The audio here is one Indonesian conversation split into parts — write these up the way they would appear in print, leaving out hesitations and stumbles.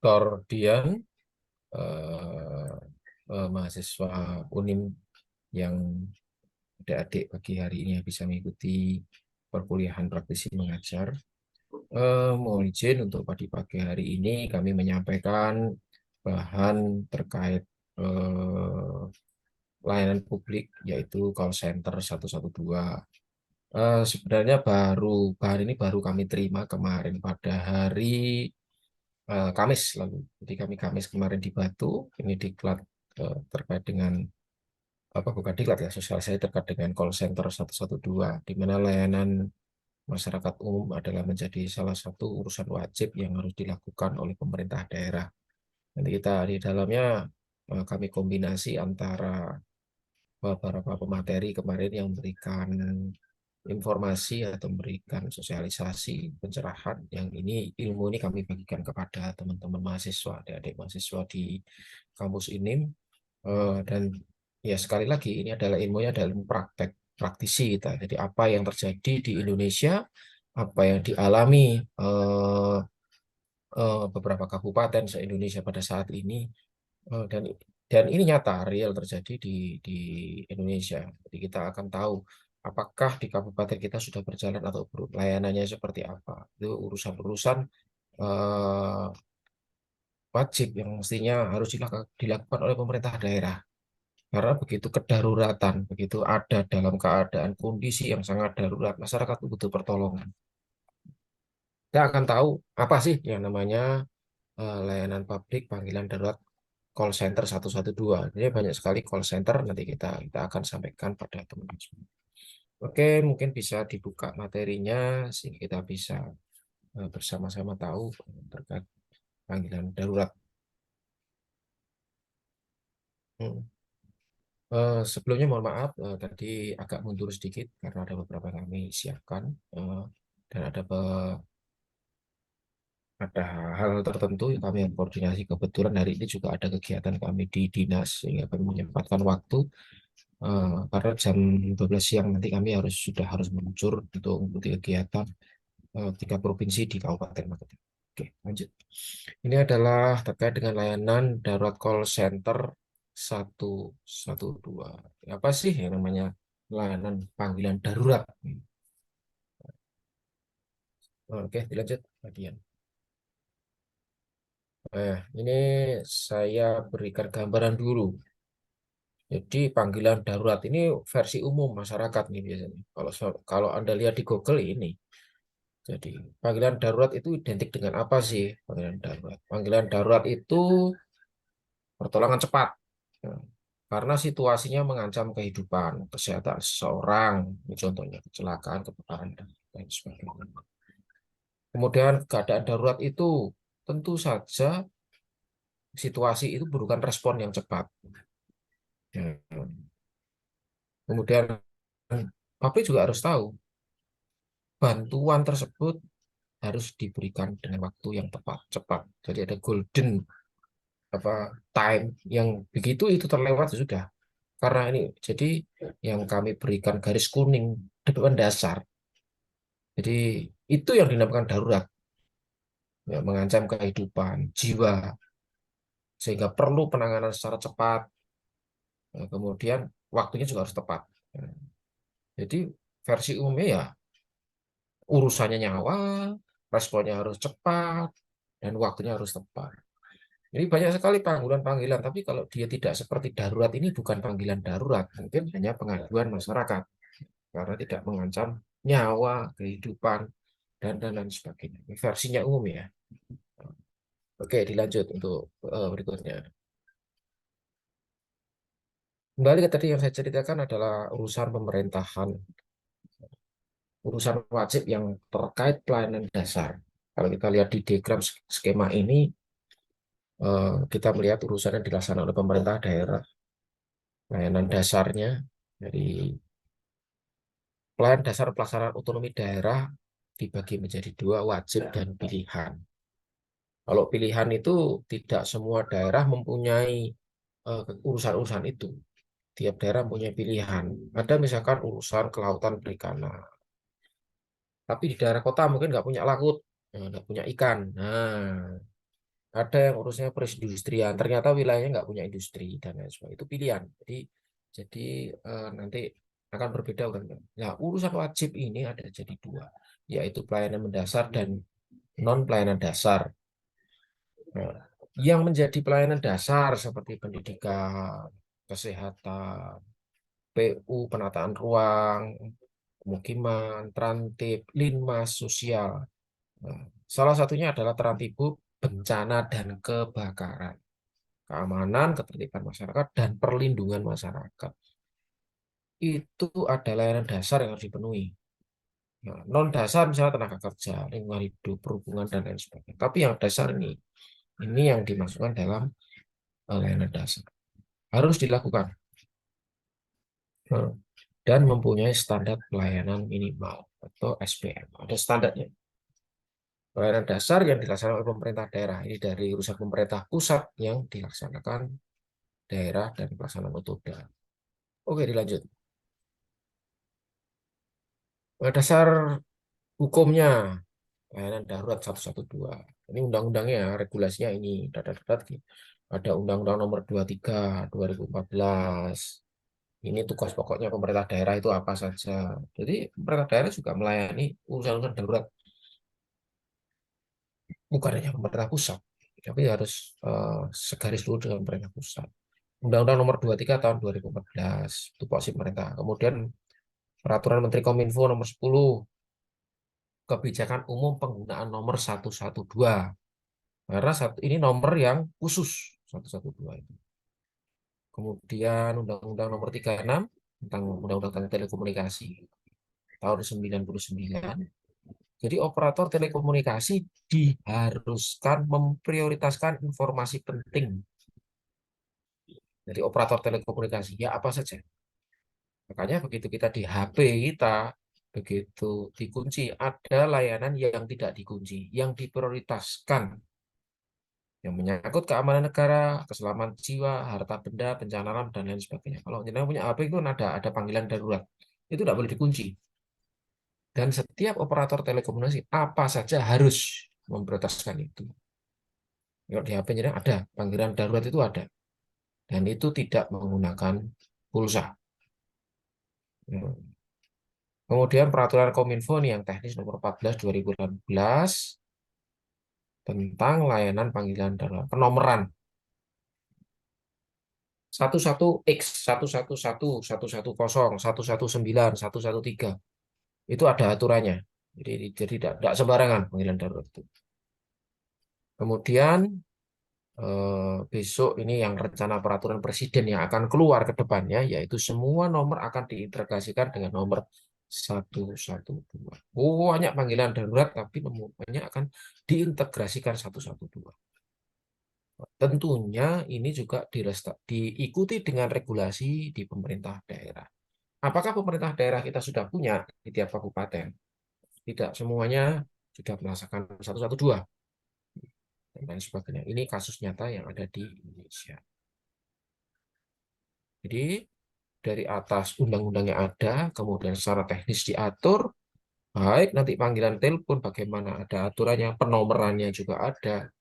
Dr. Dian, eh, mahasiswa UNIM yang adik-adik pagi hari ini bisa mengikuti perkuliahan praktisi mengajar. Mohon izin untuk pagi hari ini kami menyampaikan bahan terkait eh, layanan publik yaitu call center 112. Sebenarnya bahan ini baru kami terima kemarin pada hari Kamis lalu. Jadi kami Kamis kemarin di Batu, ini diklat terkait dengan apa bukan diklat ya, sosialisasi terkait dengan call center 112, di mana layanan masyarakat umum adalah menjadi salah satu urusan wajib yang harus dilakukan oleh pemerintah daerah. Nanti kita di dalamnya kami kombinasi antara beberapa pemateri kemarin yang memberikan informasi atau memberikan sosialisasi pencerahan yang ilmu ini kami bagikan kepada teman-teman mahasiswa, adik-adik mahasiswa di kampus ini. Dan ya sekali lagi ini adalah ilmunya adalah ilmu praktek praktisi kita. Jadi apa yang terjadi di Indonesia, apa yang dialami beberapa kabupaten se-Indonesia pada saat ini, dan ini nyata real terjadi di Indonesia. Jadi kita akan tahu apakah di kabupaten kita sudah berjalan atau layanannya seperti apa. Itu urusan-urusan eh, wajib yang mestinya harus dilakukan oleh pemerintah daerah. Karena begitu kedaruratan, begitu ada dalam keadaan kondisi yang sangat darurat, masyarakat itu butuh pertolongan. Kita akan tahu apa sih yang namanya layanan publik panggilan darurat call center 112. Ini banyak sekali call center, nanti kita akan sampaikan pada teman-teman semua. Oke, mungkin bisa dibuka materinya sehingga kita bisa bersama-sama tahu terkait panggilan darurat. Hmm. Sebelumnya mohon maaf, tadi agak mundur sedikit karena ada beberapa yang kami siapkan, dan ada hal tertentu yang kami koordinasi. Kebetulan hari ini juga ada kegiatan kami di dinas sehingga kami menyempatkan waktu, karena jam 12 siang nanti kami sudah harus meluncur untuk mengikuti kegiatan 3 provinsi di Kabupaten Magetan. Oke, lanjut. Ini adalah terkait dengan layanan darurat call center 112. Apa sih yang namanya layanan panggilan darurat? Oke, dilanjut bagian. Ini saya berikan gambaran dulu. Jadi panggilan darurat ini versi umum masyarakat nih biasanya. Kalau Anda lihat di Google ini, jadi panggilan darurat itu identik dengan apa sih? Panggilan darurat. Panggilan darurat itu pertolongan cepat. Nah, karena situasinya mengancam kehidupan, kesehatan seseorang, ini contohnya kecelakaan, kebakaran, dan lain sebagainya. Kemudian keadaan darurat itu tentu saja situasi itu butuhkan respon yang cepat. Ya. Kemudian publik juga harus tahu bantuan tersebut harus diberikan dengan waktu yang tepat, cepat. Jadi ada golden time yang begitu itu terlewat sudah. Karena ini jadi yang kami berikan garis kuning depan dasar. Jadi itu yang dinamakan darurat, ya, mengancam kehidupan jiwa sehingga perlu penanganan secara cepat. Kemudian waktunya juga harus tepat. Jadi versi umumnya ya urusannya nyawa, responnya harus cepat, dan waktunya harus tepat. Ini banyak sekali panggilan-panggilan, tapi kalau dia tidak seperti darurat ini bukan panggilan darurat, mungkin hanya pengaduan masyarakat karena tidak mengancam nyawa, kehidupan, dan lain sebagainya. Ini versinya umum ya. Oke, dilanjut untuk berikutnya. Kembali ke tadi yang saya ceritakan adalah urusan pemerintahan, urusan wajib yang terkait pelayanan dasar. Kalau kita lihat di diagram skema ini, kita melihat urusan yang dilaksanakan oleh pemerintah daerah, layanan dasarnya dari pelayanan dasar pelaksanaan otonomi daerah dibagi menjadi dua, wajib dan pilihan. Kalau pilihan itu tidak semua daerah mempunyai urusan-urusan itu. Tiap daerah punya pilihan. Ada misalkan urusan kelautan perikanan, tapi di daerah kota mungkin nggak punya laut, nggak punya ikan. Nah, ada yang urusnya perindustrian, ternyata wilayahnya nggak punya industri dan lain sebagainya. Itu pilihan. Jadi nanti akan berbeda kan. Nah, urusan wajib ini ada jadi dua, yaitu pelayanan mendasar dan non pelayanan dasar. Nah, yang menjadi pelayanan dasar seperti pendidikan, kesehatan, PU, penataan ruang, pemukiman, terantib, linmas sosial. Nah, salah satunya adalah terantib bencana dan kebakaran, keamanan, ketertiban masyarakat, dan perlindungan masyarakat. Itu ada layanan dasar yang harus dipenuhi. Nah, non dasar misalnya tenaga kerja, lingkungan hidup, perhubungan, dan lain sebagainya. Tapi yang dasar ini yang dimasukkan dalam layanan dasar. Harus dilakukan. Nah, dan mempunyai standar pelayanan minimal atau SPM. Ada standarnya. Pelayanan dasar yang dilaksanakan oleh pemerintah daerah. Ini dari urusan pemerintah pusat yang dilaksanakan daerah dan pelaksanaan otoda. Oke, dilanjut. Dasar hukumnya, layanan darurat 112. Ini undang-undangnya, regulasinya ini. Ada Undang-Undang Nomor 23 2014. Ini tugas pokoknya pemerintah daerah itu apa saja. Jadi pemerintah daerah juga melayani urusan-urusan darurat, bukan hanya pemerintah pusat, tapi harus segaris dulu dengan pemerintah pusat. Undang-Undang Nomor 23 tahun 2014 itu porsi pemerintah. Kemudian Peraturan Menteri Kominfo Nomor 10 Kebijakan Umum Penggunaan Nomor 112. Karena ini nomor yang khusus 112 itu. Kemudian Undang-Undang Nomor 36 tentang Undang-Undang Telekomunikasi tahun 99. Jadi operator telekomunikasi diharuskan memprioritaskan informasi penting. Jadi operator telekomunikasi ya apa saja. Makanya begitu kita di HP kita, begitu dikunci, ada layanan yang tidak dikunci, yang diprioritaskan, yang menyangkut keamanan negara, keselamatan jiwa, harta benda, bencana alam, dan lain sebagainya. Kalau jenengan punya HP itu ada panggilan darurat, itu tidak boleh dikunci. Dan setiap operator telekomunikasi apa saja harus memprioritaskan itu. Kalau di HP jenengan ada panggilan darurat itu ada, dan itu tidak menggunakan pulsa. Kemudian peraturan Kominfo nih yang teknis nomor 14 2018 tentang layanan panggilan darurat penomoran 11X, 111, 110, 119, 113 itu ada aturannya. Jadi tidak sembarangan panggilan darurat itu. Kemudian besok ini yang rencana peraturan presiden yang akan keluar ke depannya, yaitu semua nomor akan diintegrasikan dengan nomor 112. Banyak panggilan darurat, tapi nomornya akan diintegrasikan 112. Tentunya ini juga diikuti dengan regulasi di pemerintah daerah. Apakah pemerintah daerah kita sudah punya di tiap kabupaten? Tidak semuanya sudah melaksanakan 112 dan lain sebagainya. Ini kasus nyata yang ada di Indonesia. Jadi dari atas undang-undangnya ada, kemudian secara teknis diatur, baik nanti panggilan telepon bagaimana ada aturannya, penomorannya juga ada,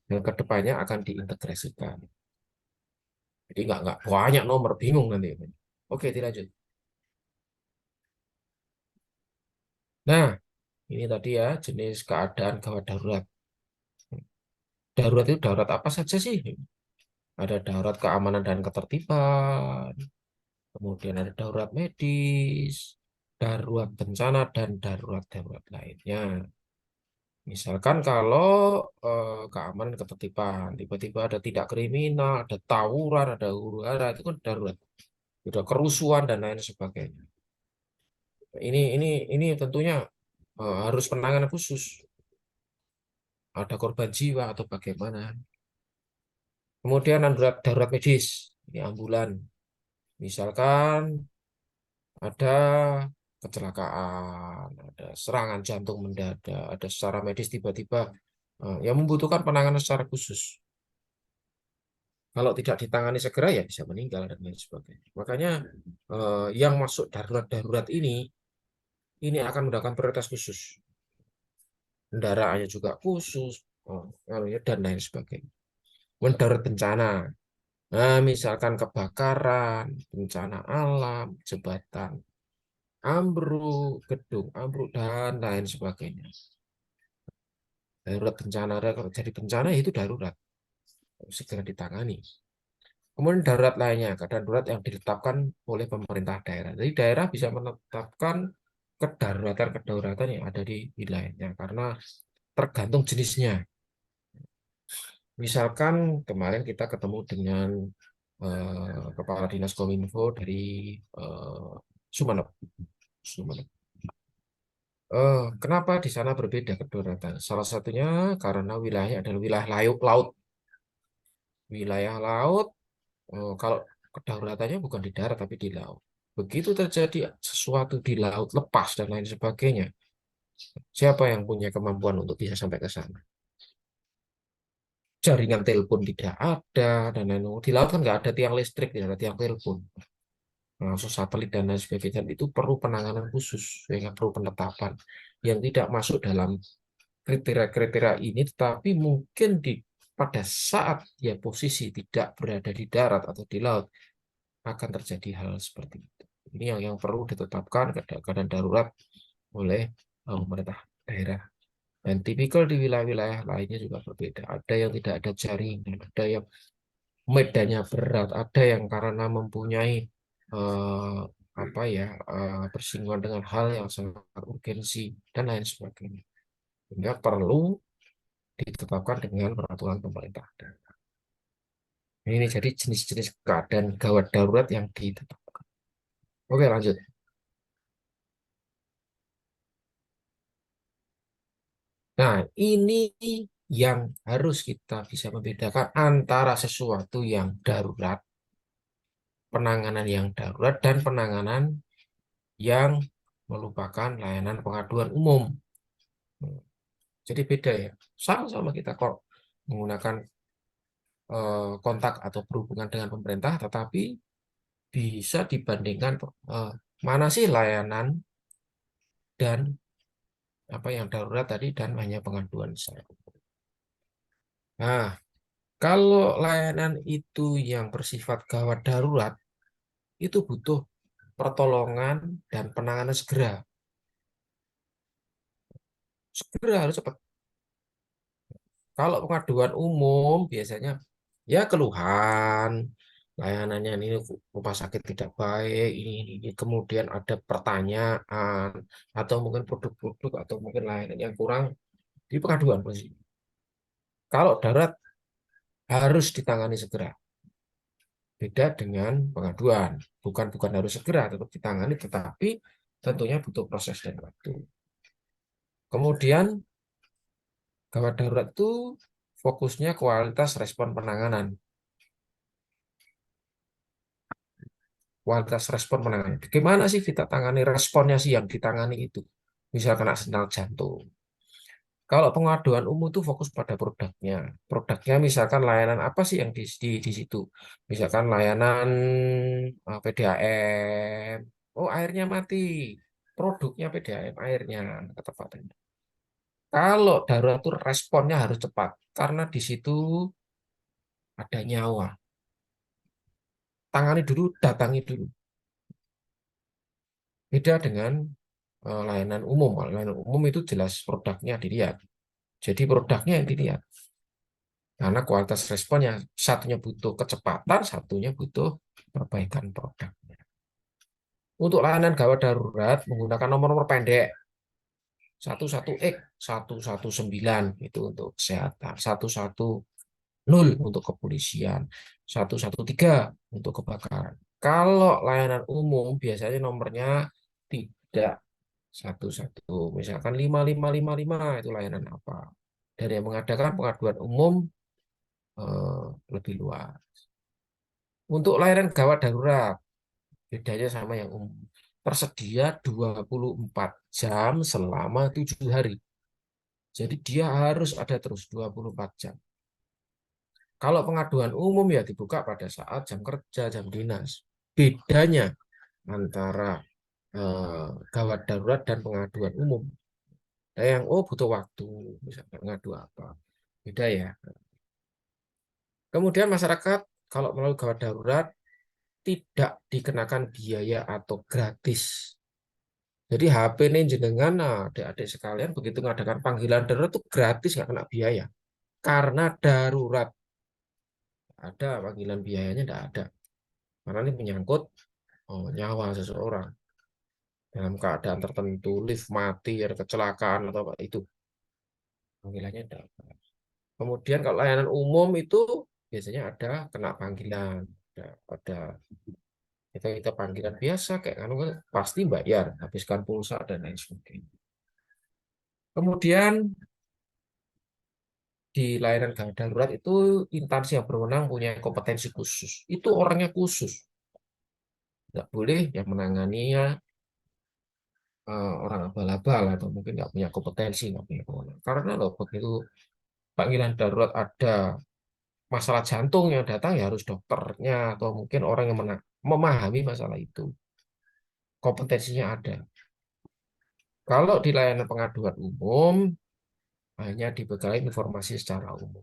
dan kedepannya akan diintegrasikan. Jadi nggak banyak nomor, bingung nanti. Oke, dilanjut. Nah, ini tadi ya jenis keadaan gawat darurat. Darurat itu darurat apa saja sih? Ada darurat keamanan dan ketertiban, kemudian ada darurat medis, darurat bencana, dan darurat-darurat lainnya. Misalkan kalau keamanan ketertiban, tiba-tiba ada tidak kriminal, ada tawuran, ada huru-hara, itu kan darurat. Ada kerusuhan dan lain sebagainya. Ini tentunya harus penanganan khusus. Ada korban jiwa atau bagaimana. Kemudian darurat darurat medis, ini ambulan. Misalkan ada kecelakaan, ada serangan jantung mendadak, ada secara medis tiba-tiba yang membutuhkan penanganan secara khusus. Kalau tidak ditangani segera ya bisa meninggal dan lain sebagainya. Makanya yang masuk darurat-darurat ini akan mendapatkan prioritas khusus. Kendaraannya juga khusus, dan lain sebagainya. Mendarat bencana. Nah, misalkan kebakaran, bencana alam, jembatan ambruk, gedung ambruk, dan lain sebagainya. Darurat bencana, kalau jadi bencana itu darurat, segera ditangani. Kemudian darurat lainnya, keadaan darurat yang ditetapkan oleh pemerintah daerah. Jadi daerah bisa menetapkan kedaruratan-kedaruratan yang ada di wilayahnya karena tergantung jenisnya. Misalkan kemarin kita ketemu dengan Kepala Dinas Kominfo dari eh, Sumeneb. Sumeneb. Kenapa di sana berbeda kedaruratan? Salah satunya karena wilayahnya adalah wilayah laut. Wilayah laut, kalau kedaruratannya bukan di darat tapi di laut. Begitu terjadi sesuatu di laut lepas dan lain sebagainya, siapa yang punya kemampuan untuk bisa sampai ke sana? Jaringan telepon tidak ada dan lain-lain. Di laut kan nggak ada tiang listrik, tidak ada tiang telepon, langsung satelit dan lain sebagainya. Itu perlu penanganan khusus, sehingga perlu penetapan yang tidak masuk dalam kriteria-kriteria ini, tetapi mungkin pada saat dia posisi tidak berada di darat atau di laut akan terjadi hal seperti itu. Ini yang perlu ditetapkan keadaan darurat oleh pemerintah daerah. Dan tipikal di wilayah-wilayah lainnya juga berbeda. Ada yang tidak ada jaringan, ada yang medannya berat, ada yang karena mempunyai eh, apa ya bersinggungan dengan hal yang sangat urgensi dan lain sebagainya. Sehingga perlu ditetapkan dengan peraturan pemerintah. Ini jadi jenis-jenis keadaan gawat darurat yang ditetapkan. Oke, lanjut. Nah, ini yang harus kita bisa membedakan antara sesuatu yang darurat, penanganan yang darurat, dan penanganan yang merupakan layanan pengaduan umum. Jadi beda ya. Sama-sama kita kok menggunakan kontak atau berhubungan dengan pemerintah, tetapi bisa dibandingkan mana sih layanan dan apa yang darurat tadi dan hanya pengaduan saya. Nah, kalau layanan itu yang bersifat gawat darurat, itu butuh pertolongan dan penanganan segera. Segera harus cepat. Kalau pengaduan umum biasanya ya keluhan, layanannya ini rumah sakit tidak baik, ini. Kemudian ada pertanyaan, atau mungkin produk-produk, atau mungkin layanan yang kurang di pengaduan. Kalau darurat harus ditangani segera. Beda dengan pengaduan. Bukan bukan harus segera tetap ditangani, tetapi tentunya butuh proses dan waktu. Kemudian gawat darurat itu fokusnya kualitas respon penanganan. Kualitas respon penanganan. Bagaimana sih kita tangani responnya sih yang ditangani itu? Misal kena sendal jantung. Kalau pengaduan umum itu fokus pada produknya. Produknya misalkan layanan apa sih yang di situ? Misalkan layanan PDAM. Oh, airnya mati. Produknya PDAM, airnya ketepatannya. Kalau darurat itu responnya harus cepat karena di situ ada nyawa. Tangani dulu, datangi dulu. Beda dengan layanan umum. Layanan umum itu jelas produknya dilihat. Jadi produknya yang dilihat. Karena kualitas responnya satunya butuh kecepatan, satunya butuh perbaikan produk. Untuk layanan gawat darurat menggunakan nomor-nomor pendek 11X, 119 itu untuk kesehatan, 110 untuk kepolisian, 113 untuk kebakaran. Kalau layanan umum biasanya nomornya tidak 11, misalkan 5555 itu layanan apa. Dari yang mengadakan pengaduan umum lebih luas. Untuk layanan gawat darurat, bedanya sama yang umum. Tersedia 24 jam selama 7 hari. Jadi dia harus ada terus 24 jam. Kalau pengaduan umum ya dibuka pada saat jam kerja, jam dinas. Bedanya antara gawat darurat dan pengaduan umum. Ada yang butuh waktu, misalnya ngadu apa. Beda ya. Kemudian masyarakat kalau melalui gawat darurat tidak dikenakan biaya atau gratis. Jadi HP ini jenengan, nah, adik-adik sekalian begitu mengadakan panggilan darurat itu gratis, nggak kena biaya. Karena darurat, ada panggilan biayanya, tidak ada. Karena ini menyangkut nyawa seseorang dalam keadaan tertentu, lift mati, ada kecelakaan atau apa itu panggilannya ada. Kemudian kalau layanan umum itu biasanya ada kena panggilan, ada kita panggilan biasa kayak kan pasti bayar, habiskan pulsa dan lain sebagainya. Kemudian di layanan gawat darurat itu instansi yang berwenang punya kompetensi khusus. Itu orangnya khusus. Nggak boleh yang menanganinya orang abal-abal atau mungkin nggak punya kompetensi, nggak punya kewenangan. Karena loh begitu panggilan darurat ada masalah jantung yang datang ya harus dokternya atau mungkin orang yang memahami masalah itu. Kompetensinya ada. Kalau di layanan pengaduan umum hanya dibekali informasi secara umum.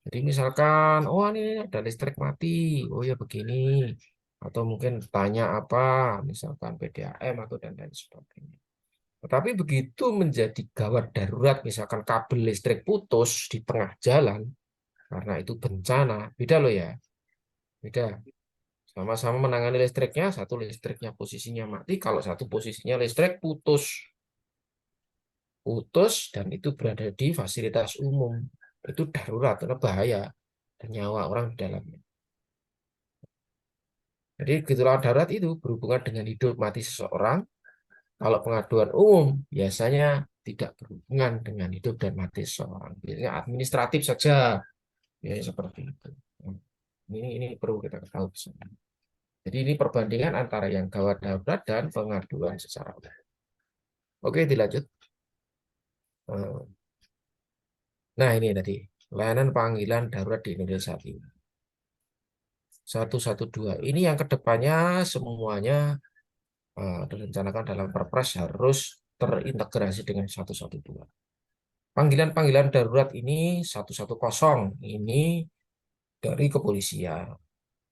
Jadi misalkan, oh ini ada listrik mati, oh ya begini, atau mungkin tanya apa, misalkan PDAM atau dan lain sebagainya. Tetapi begitu menjadi gawat darurat, misalkan kabel listrik putus di tengah jalan, karena itu bencana, beda loh ya, beda. Sama-sama menangani listriknya, satu listriknya posisinya mati, kalau satu posisinya listrik putus. Putus dan itu berada di fasilitas umum. Itu darurat, karena bahaya dan nyawa orang di dalamnya. Jadi gejala darurat itu berhubungan dengan hidup mati seseorang. Kalau pengaduan umum biasanya tidak berhubungan dengan hidup dan mati seseorang. Biasanya administratif saja, ya seperti itu. Ini perlu kita ketahui bersama. Jadi ini perbandingan antara yang gawat darurat dan pengaduan secara umum. Oke, dilanjut. Nah ini tadi layanan panggilan darurat di Indonesia saat ini. 112. Ini yang kedepannya semuanya direncanakan dalam Perpres harus terintegrasi dengan 112. Panggilan-panggilan darurat ini 110 ini dari kepolisian.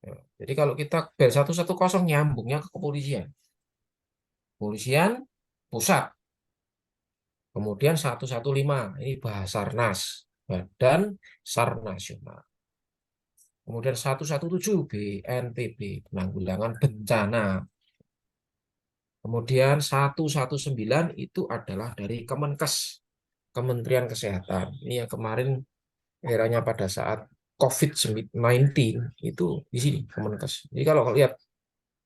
Ya, jadi kalau kita bel 110 nyambungnya ke kepolisian. Kepolisian pusat. Kemudian 115 ini Basarnas, Badan SAR Nasional. Kemudian 117 BNPB, Penanggulangan Bencana. Kemudian 119 itu adalah dari Kemenkes, Kementerian Kesehatan. Ini yang kemarin eranya pada saat COVID-19 itu di sini Kemenkes. Jadi kalau lihat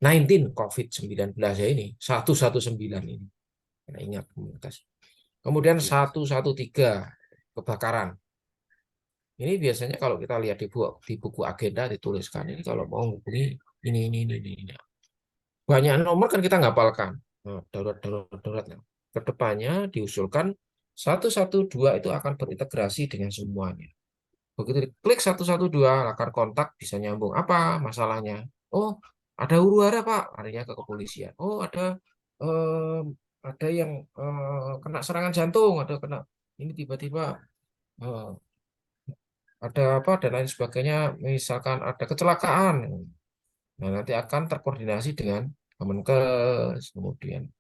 19 COVID-19 ya ini 119 ini. Nah, ingat Kemenkes. Kemudian 113 kebakaran. Ini biasanya kalau kita lihat di buku agenda dituliskan ini kalau mau hubungi ini. Banyak nomor kan kita ngapalkan. Nah, darurat. Kedepannya diusulkan 112 itu akan berintegrasi dengan semuanya. Begitu diklik 112 akan kontak bisa nyambung. Apa masalahnya? Oh, ada huru hara Pak, larinya ke kepolisian. Oh, eh, ada yang kena serangan jantung, ada kena ini tiba-tiba eh, ada apa dan lain sebagainya. Misalkan ada kecelakaan. Nah, nanti akan terkoordinasi dengan Kemenkes, kemudian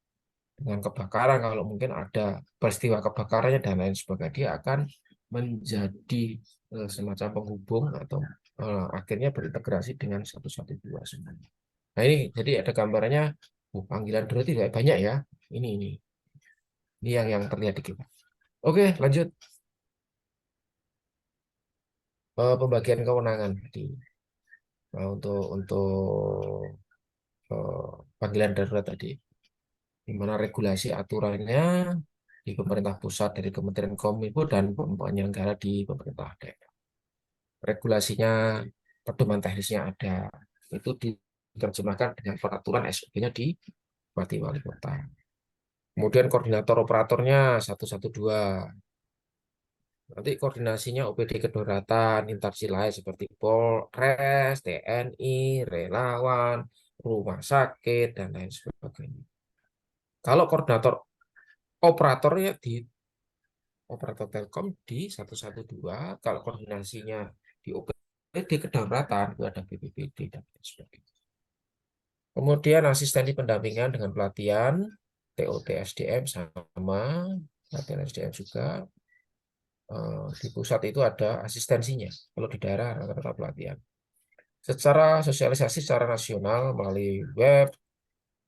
dengan kebakaran kalau mungkin ada peristiwa kebakarannya dan lain sebagainya dia akan menjadi semacam penghubung atau akhirnya berintegrasi dengan 112 semuanya. Nah ini jadi ada gambarannya panggilan darurat tidak banyak ya. Ini yang terlihat di kita. Oke, lanjut. Pembagian kewenangan tadi. Nah, untuk panggilan darurat tadi. Di mana regulasi aturannya di pemerintah pusat dari Kementerian Kominfo dan penyelenggara di pemerintah daerah. Regulasinya, pedoman teknisnya ada. Itu diterjemahkan dengan peraturan SOP-nya di Bupati Wali Kota. Kemudian koordinator operatornya 112. Nanti koordinasinya OPD kedaruratan, instansi lain seperti Polres, TNI, relawan, rumah sakit, dan lain sebagainya. Kalau koordinator operatornya operator Telkom di 112. Kalau koordinasinya di OPD kedaruratan itu ada BPBD dan lain sebagainya. Kemudian asistensi pendampingan dengan pelatihan TOT SDM sama pelatihan SDM juga. Di pusat itu ada asistensinya. Kalau di daerah rata-rata pelatihan. Secara sosialisasi secara nasional melalui web,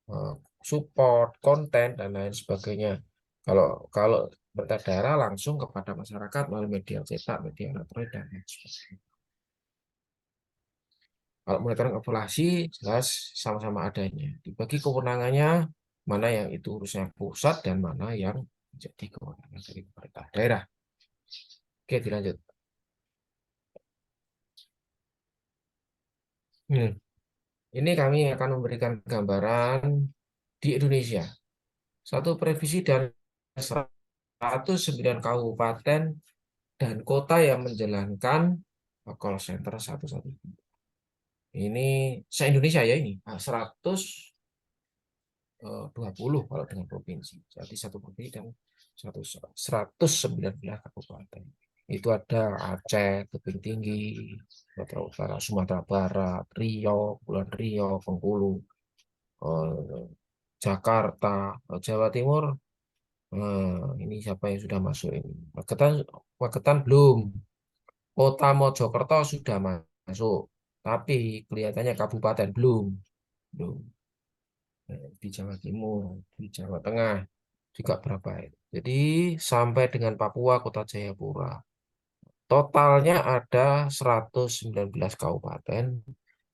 eh, support, konten dan lain sebagainya. Kalau kalau pemerintah daerah langsung kepada masyarakat melalui media cetak, media elektronik dan lain sebagainya. Kalau monitoring evaluasi jelas sama-sama adanya. Dibagi kewenangannya mana yang itu urusnya pusat dan mana yang menjadi kewenangan dari pemerintah daerah. Oke, dilanjut. Hmm. Ini kami akan memberikan gambaran di Indonesia. Satu provinsi dan 109 kabupaten dan kota yang menjalankan call center 112. Ini se-Indonesia ya ini. 120 kalau dengan provinsi. Jadi satu provinsi dan 119 kabupaten. Itu ada Aceh, Tebing Tinggi, Sumatera Utara, Sumatera Barat, Riau, Kepulauan Riau, Bengkulu, eh, Jakarta, Jawa Timur. Ini siapa yang sudah masuk ini? Magetan, Magetan belum. Kota Mojokerto sudah masuk, tapi kelihatannya kabupaten belum. Belum. Di Jawa Timur, di Jawa Tengah juga berapa itu. Jadi sampai dengan Papua, Kota Jayapura. Totalnya ada 119 kabupaten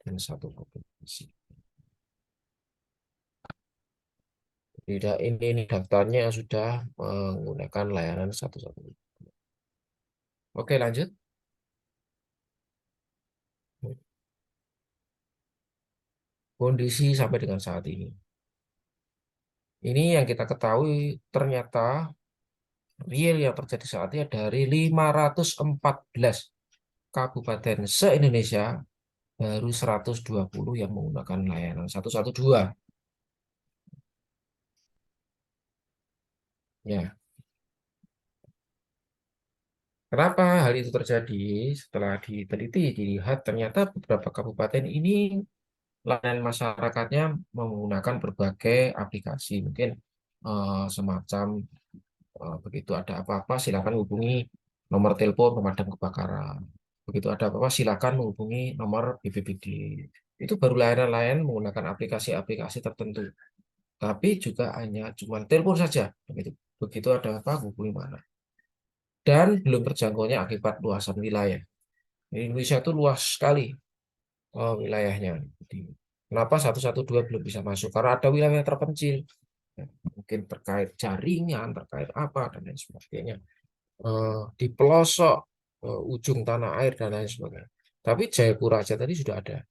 dan satu provinsi. Tidak ini daftarnya sudah menggunakan layanan 112. Oke, lanjut. Kondisi sampai dengan saat ini. Ini yang kita ketahui ternyata real yang terjadi saat ini dari 514 kabupaten se-Indonesia baru 120 yang menggunakan layanan 112. Ya, kenapa hal itu terjadi? Setelah diteliti, dilihat ternyata beberapa kabupaten ini layanan masyarakatnya menggunakan berbagai aplikasi. Mungkin semacam begitu ada apa-apa silakan hubungi nomor telepon pemadam kebakaran. Begitu ada apa-apa silakan menghubungi nomor BPBD. Itu baru layanan-layanan menggunakan aplikasi-aplikasi tertentu. Tapi juga hanya cuma telepon saja. Begitu. Begitu ada apa hubungi mana. Dan belum terjangkaunya akibat luasan wilayah. Indonesia itu luas sekali wilayahnya. Jadi, kenapa 112 belum bisa masuk? Karena ada wilayah terpencil. Ya, mungkin terkait jaringan, terkait apa, dan lain sebagainya. Di pelosok ujung tanah air dan lain sebagainya. Tapi Jayapura aja tadi sudah ada.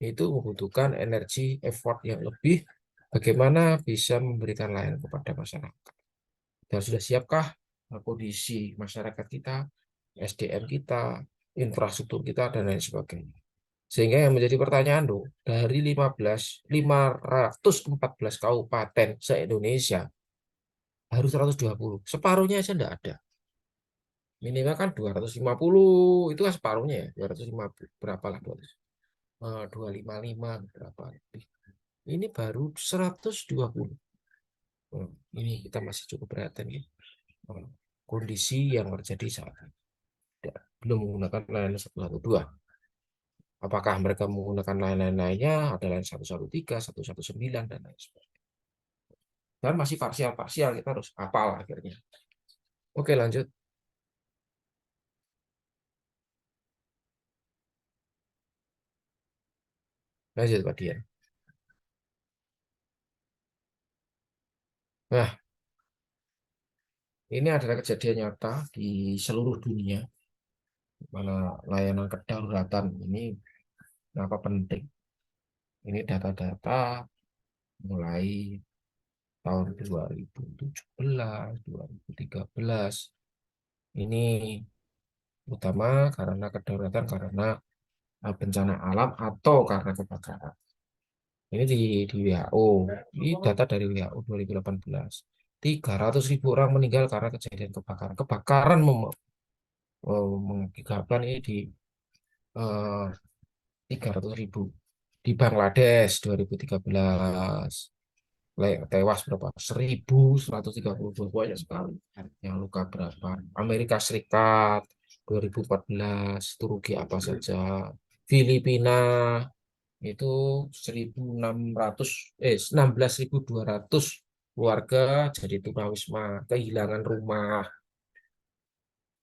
Itu membutuhkan energi effort yang lebih. Bagaimana bisa memberikan layanan kepada masyarakat. Dan sudah siapkah kondisi masyarakat kita, SDM kita, infrastruktur kita, dan lain sebagainya. Sehingga yang menjadi pertanyaan dong, dari 514 kabupaten se-Indonesia, harus 120. Separuhnya aja enggak ada. Minimal kan 250, itu kan separuhnya ya, 250, berapa lah, 255, berapa lebih. Ini baru 120. Ini kita masih cukup perhatian ya. Kondisi yang terjadi saat ini. Belum menggunakan layanan 112. Apakah mereka menggunakan layanan lainnya, ada layanan 113, 119, dan lain sebagainya. Dan masih parsial-parsial, kita harus hafal akhirnya. Oke, lanjut. Lanjut, Pak Dian. Nah, ini adalah kejadian nyata di seluruh dunia. Mana layanan kedaruratan ini kenapa penting. Ini data-data mulai tahun 2017, 2013. Ini utama karena kedaruratan, karena bencana alam atau karena kebakaran. Ini di WHO. Ini data dari WHO 2018. 300.000 orang meninggal karena kejadian kebakaran. Kebakaran mengakibatkan ini di 300.000. Di Bangladesh 2013 tewas berapa? 1.132, banyak sekali. Yang luka berapa? Amerika Serikat 2014 itu rugi apa saja? Filipina itu 1.600 16.200 keluarga jadi tunawisma, kehilangan rumah.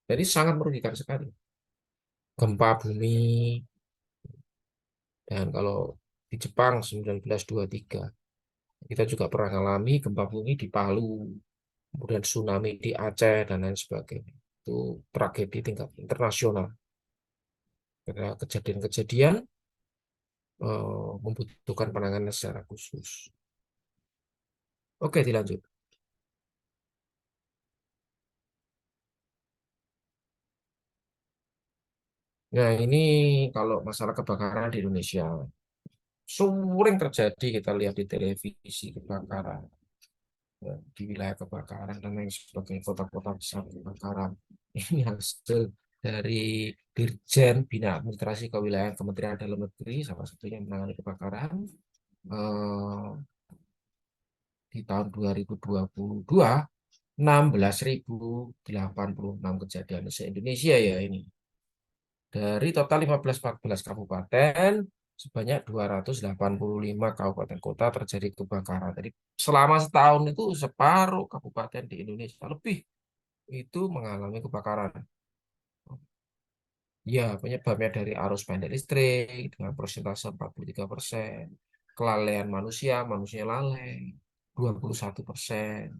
Jadi sangat merugikan sekali. Gempa bumi, dan kalau di Jepang 1923 kita juga pernah mengalami gempa bumi di Palu, kemudian tsunami di Aceh dan lain sebagainya. Itu tragedi tingkat internasional. Karena kejadian-kejadian membutuhkan penanganan secara khusus. Oke, dilanjut. Nah, ini kalau masalah kebakaran di Indonesia, sering terjadi kita lihat di televisi kebakaran, ya, di wilayah kebakaran dan lain sebagainya, kota-kota besar kebakaran. Ini hasil dari Dirjen Bina Administrasi Kewilayahan Kementerian Dalam Negeri, salah satunya yang menangani kebakaran. Eh, di tahun 2022, 16.086 kejadian se-Indonesia ya ini. Dari total 15-14 kabupaten, sebanyak 285 kabupaten kota terjadi kebakaran. Jadi selama setahun itu separuh kabupaten di Indonesia lebih itu mengalami kebakaran. Ya, penyebabnya dari arus pendek listrik dengan persentase 43%, kelalaian manusia, manusia lalai 21%,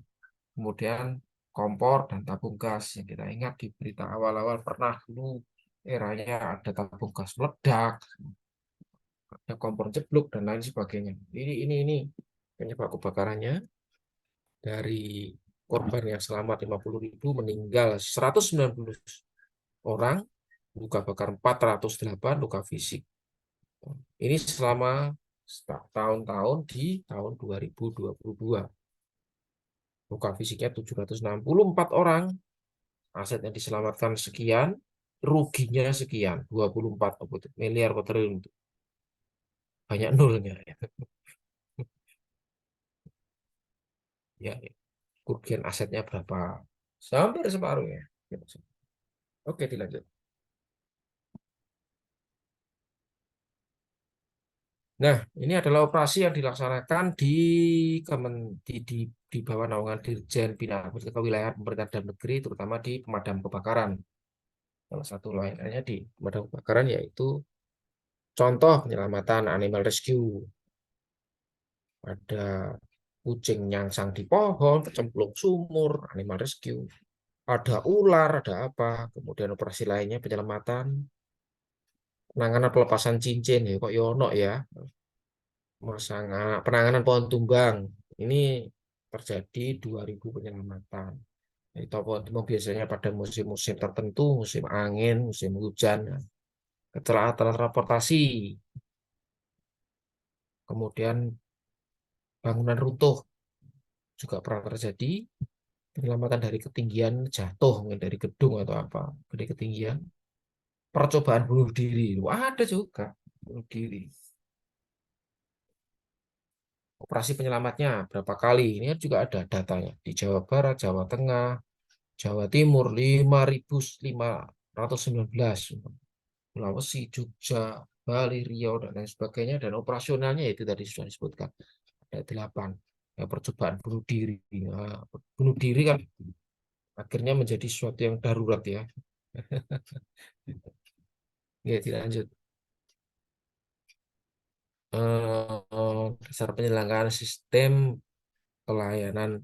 kemudian kompor dan tabung gas yang kita ingat di berita awal-awal pernah dulu eranya ada tabung gas meledak, ada kompor jeblok dan lain sebagainya. Ini penyebab kebakarannya. Dari korban yang selamat 50.000 meninggal 190 orang, luka bakar 408, luka fisik. Ini selama tahun-tahun di tahun 2022. Luka fisiknya 764 orang, aset yang diselamatkan sekian, ruginya sekian, 24 miliar triliun. Banyak nolnya. Ya, kerugian asetnya berapa? Hampir separuh ya. Oke, dilanjut. Nah, ini adalah operasi yang dilaksanakan di bawah naungan Dirjen Bina Kewilayahan Pemerintahan Dalam Negeri, terutama di pemadam kebakaran. Salah satu layanannya di pemadam kebakaran yaitu contoh penyelamatan animal rescue. Ada kucing nyangsang di pohon, kecemplung sumur, animal rescue. Ada ular, ada apa. Kemudian operasi lainnya penyelamatan, penanganan pelepasan cincin ya kok yono ya. Penanganan pohon tumbang. Ini terjadi 2.000 penyelamatan. Itu pohon tumbang biasanya pada musim-musim tertentu, musim angin, musim hujan. Kecelakaan transportasi, kemudian bangunan runtuh juga pernah terjadi. Penyelamatan dari ketinggian jatuh, mungkin dari gedung atau apa, dari ketinggian. Percobaan bunuh diri, wah ada juga bunuh diri. Operasi penyelamatnya berapa kali? Ini juga ada datanya. Di Jawa Barat, Jawa Tengah, Jawa Timur 5.519, Sulawesi, Jogja, Bali, Riau, dan lain sebagainya. Dan operasionalnya itu tadi sudah disebutkan. Ada 8. Ya, percobaan bunuh diri. Nah, bunuh diri kan akhirnya menjadi sesuatu yang darurat ya. Ya, dilanjut. Dasar penyelenggaraan sistem pelayanan.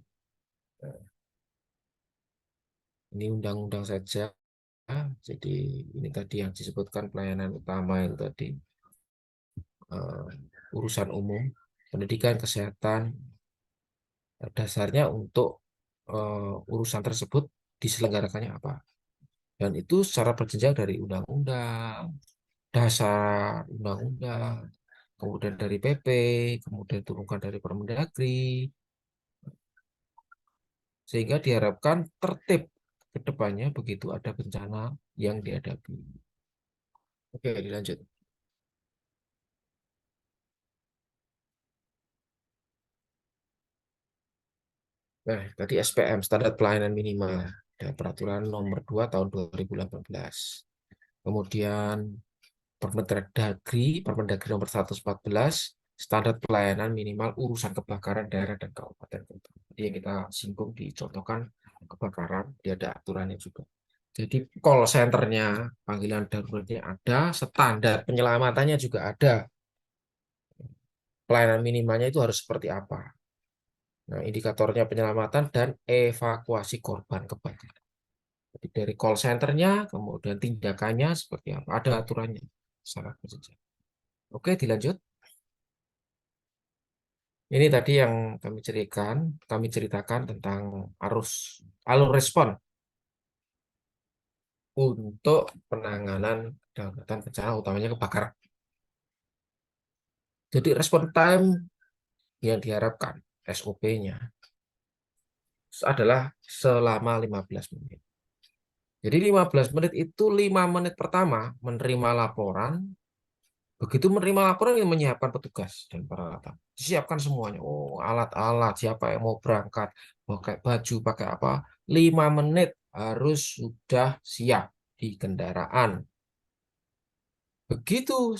Ini undang-undang saja. Jadi ini tadi yang disebutkan pelayanan utama itu tadi, eh, urusan umum, pendidikan, kesehatan, dasarnya untuk urusan tersebut diselenggarakannya apa. Dan itu secara berjenjang dari undang-undang, dasar undang-undang, kemudian dari PP, kemudian turunkan dari Permendagri. Sehingga diharapkan tertib ke depannya begitu ada bencana yang dihadapi. Oke, dilanjut. Nah, tadi SPM, Standar Pelayanan Minimal. Ada peraturan nomor 2 tahun 2018. Kemudian Permendagri nomor 114, Standar Pelayanan Minimal Urusan Kebakaran Daerah dan Kabupaten Kota. Jadi yang kita singgung dicontohkan kebakaran, dia ada aturannya juga. Jadi call centernya, panggilan daruratnya ada, standar penyelamatannya juga ada. Pelayanan minimalnya itu harus seperti apa. Nah, indikatornya penyelamatan dan evakuasi korban kebakaran. Jadi dari call centernya, kemudian tindakannya seperti apa. Ada aturannya. Sangat saja. Oke, dilanjut. Ini tadi yang kami ceritakan tentang alur respon untuk penanganan dalam bencana utamanya kebakaran. Jadi respon time yang diharapkan SOP-nya adalah selama 15 menit. Jadi 15 menit itu 5 menit pertama menerima laporan. Begitu menerima laporan yang menyiapkan petugas dan peralatan. Disiapkan semuanya. Oh, alat-alat, siapa yang mau berangkat, pakai baju, pakai apa. 5 menit harus sudah siap di kendaraan. Begitu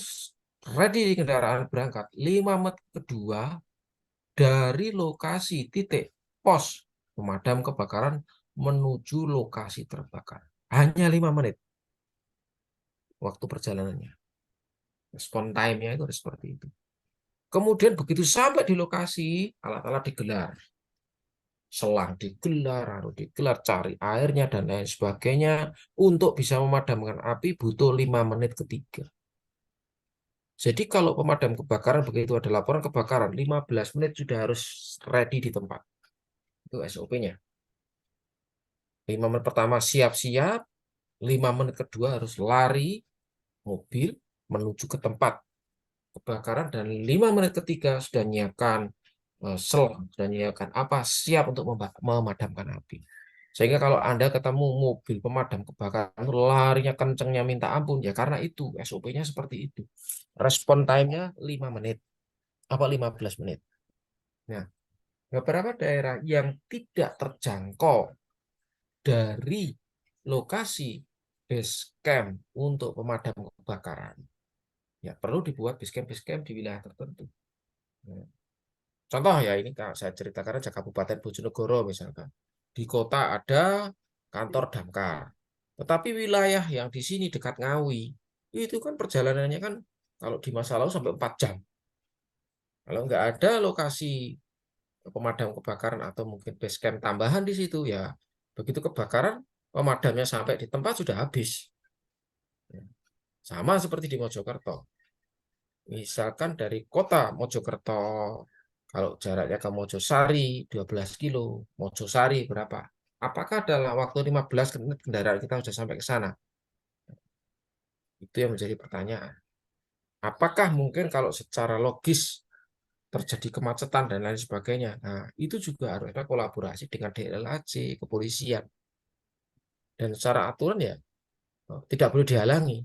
ready di kendaraan berangkat, 5 menit kedua dari lokasi titik pos pemadam kebakaran menuju lokasi terbakar. Hanya 5 menit waktu perjalanannya. Respon time-nya itu harus seperti itu. Kemudian begitu sampai di lokasi, alat-alat digelar. Selang digelar, harus digelar, cari airnya, dan lain sebagainya. Untuk bisa memadamkan api butuh 5 menit ketiga. Jadi kalau pemadam kebakaran begitu ada laporan kebakaran, 15 menit sudah harus ready di tempat. Itu SOP-nya. 5 menit pertama siap-siap, 5 menit kedua harus lari mobil menuju ke tempat kebakaran, dan 5 menit ketiga sudah menyiapkan selang dan menyiapkan apa siap untuk memadamkan api. Sehingga kalau Anda ketemu mobil pemadam kebakaran larinya kencengnya minta ampun ya karena itu SOP-nya seperti itu. Respon time-nya 5 menit apa 15 menit. Nah, beberapa daerah yang tidak terjangkau dari lokasi base camp untuk pemadam kebakaran, ya perlu dibuat base camp di wilayah tertentu. Nah, contoh ya ini saya ceritakan aja Kabupaten Bojonegoro misalkan. Di kota ada kantor damkar. Tetapi wilayah yang di sini dekat Ngawi, itu kan perjalanannya kan kalau di masa lalu sampai 4 jam. Kalau nggak ada lokasi pemadam kebakaran atau mungkin base camp tambahan di situ ya, begitu kebakaran pemadamnya sampai di tempat sudah habis. Sama seperti di Mojokerto. Misalkan dari kota Mojokerto, kalau jaraknya ke Mojosari 12 kilo, Mojosari berapa? Apakah dalam waktu 15 menit kendaraan kita sudah sampai ke sana? Itu yang menjadi pertanyaan. Apakah mungkin kalau secara logis terjadi kemacetan dan lain sebagainya? Nah, itu juga harus ada kolaborasi dengan DLHC, kepolisian. Dan secara aturan ya tidak boleh dihalangi.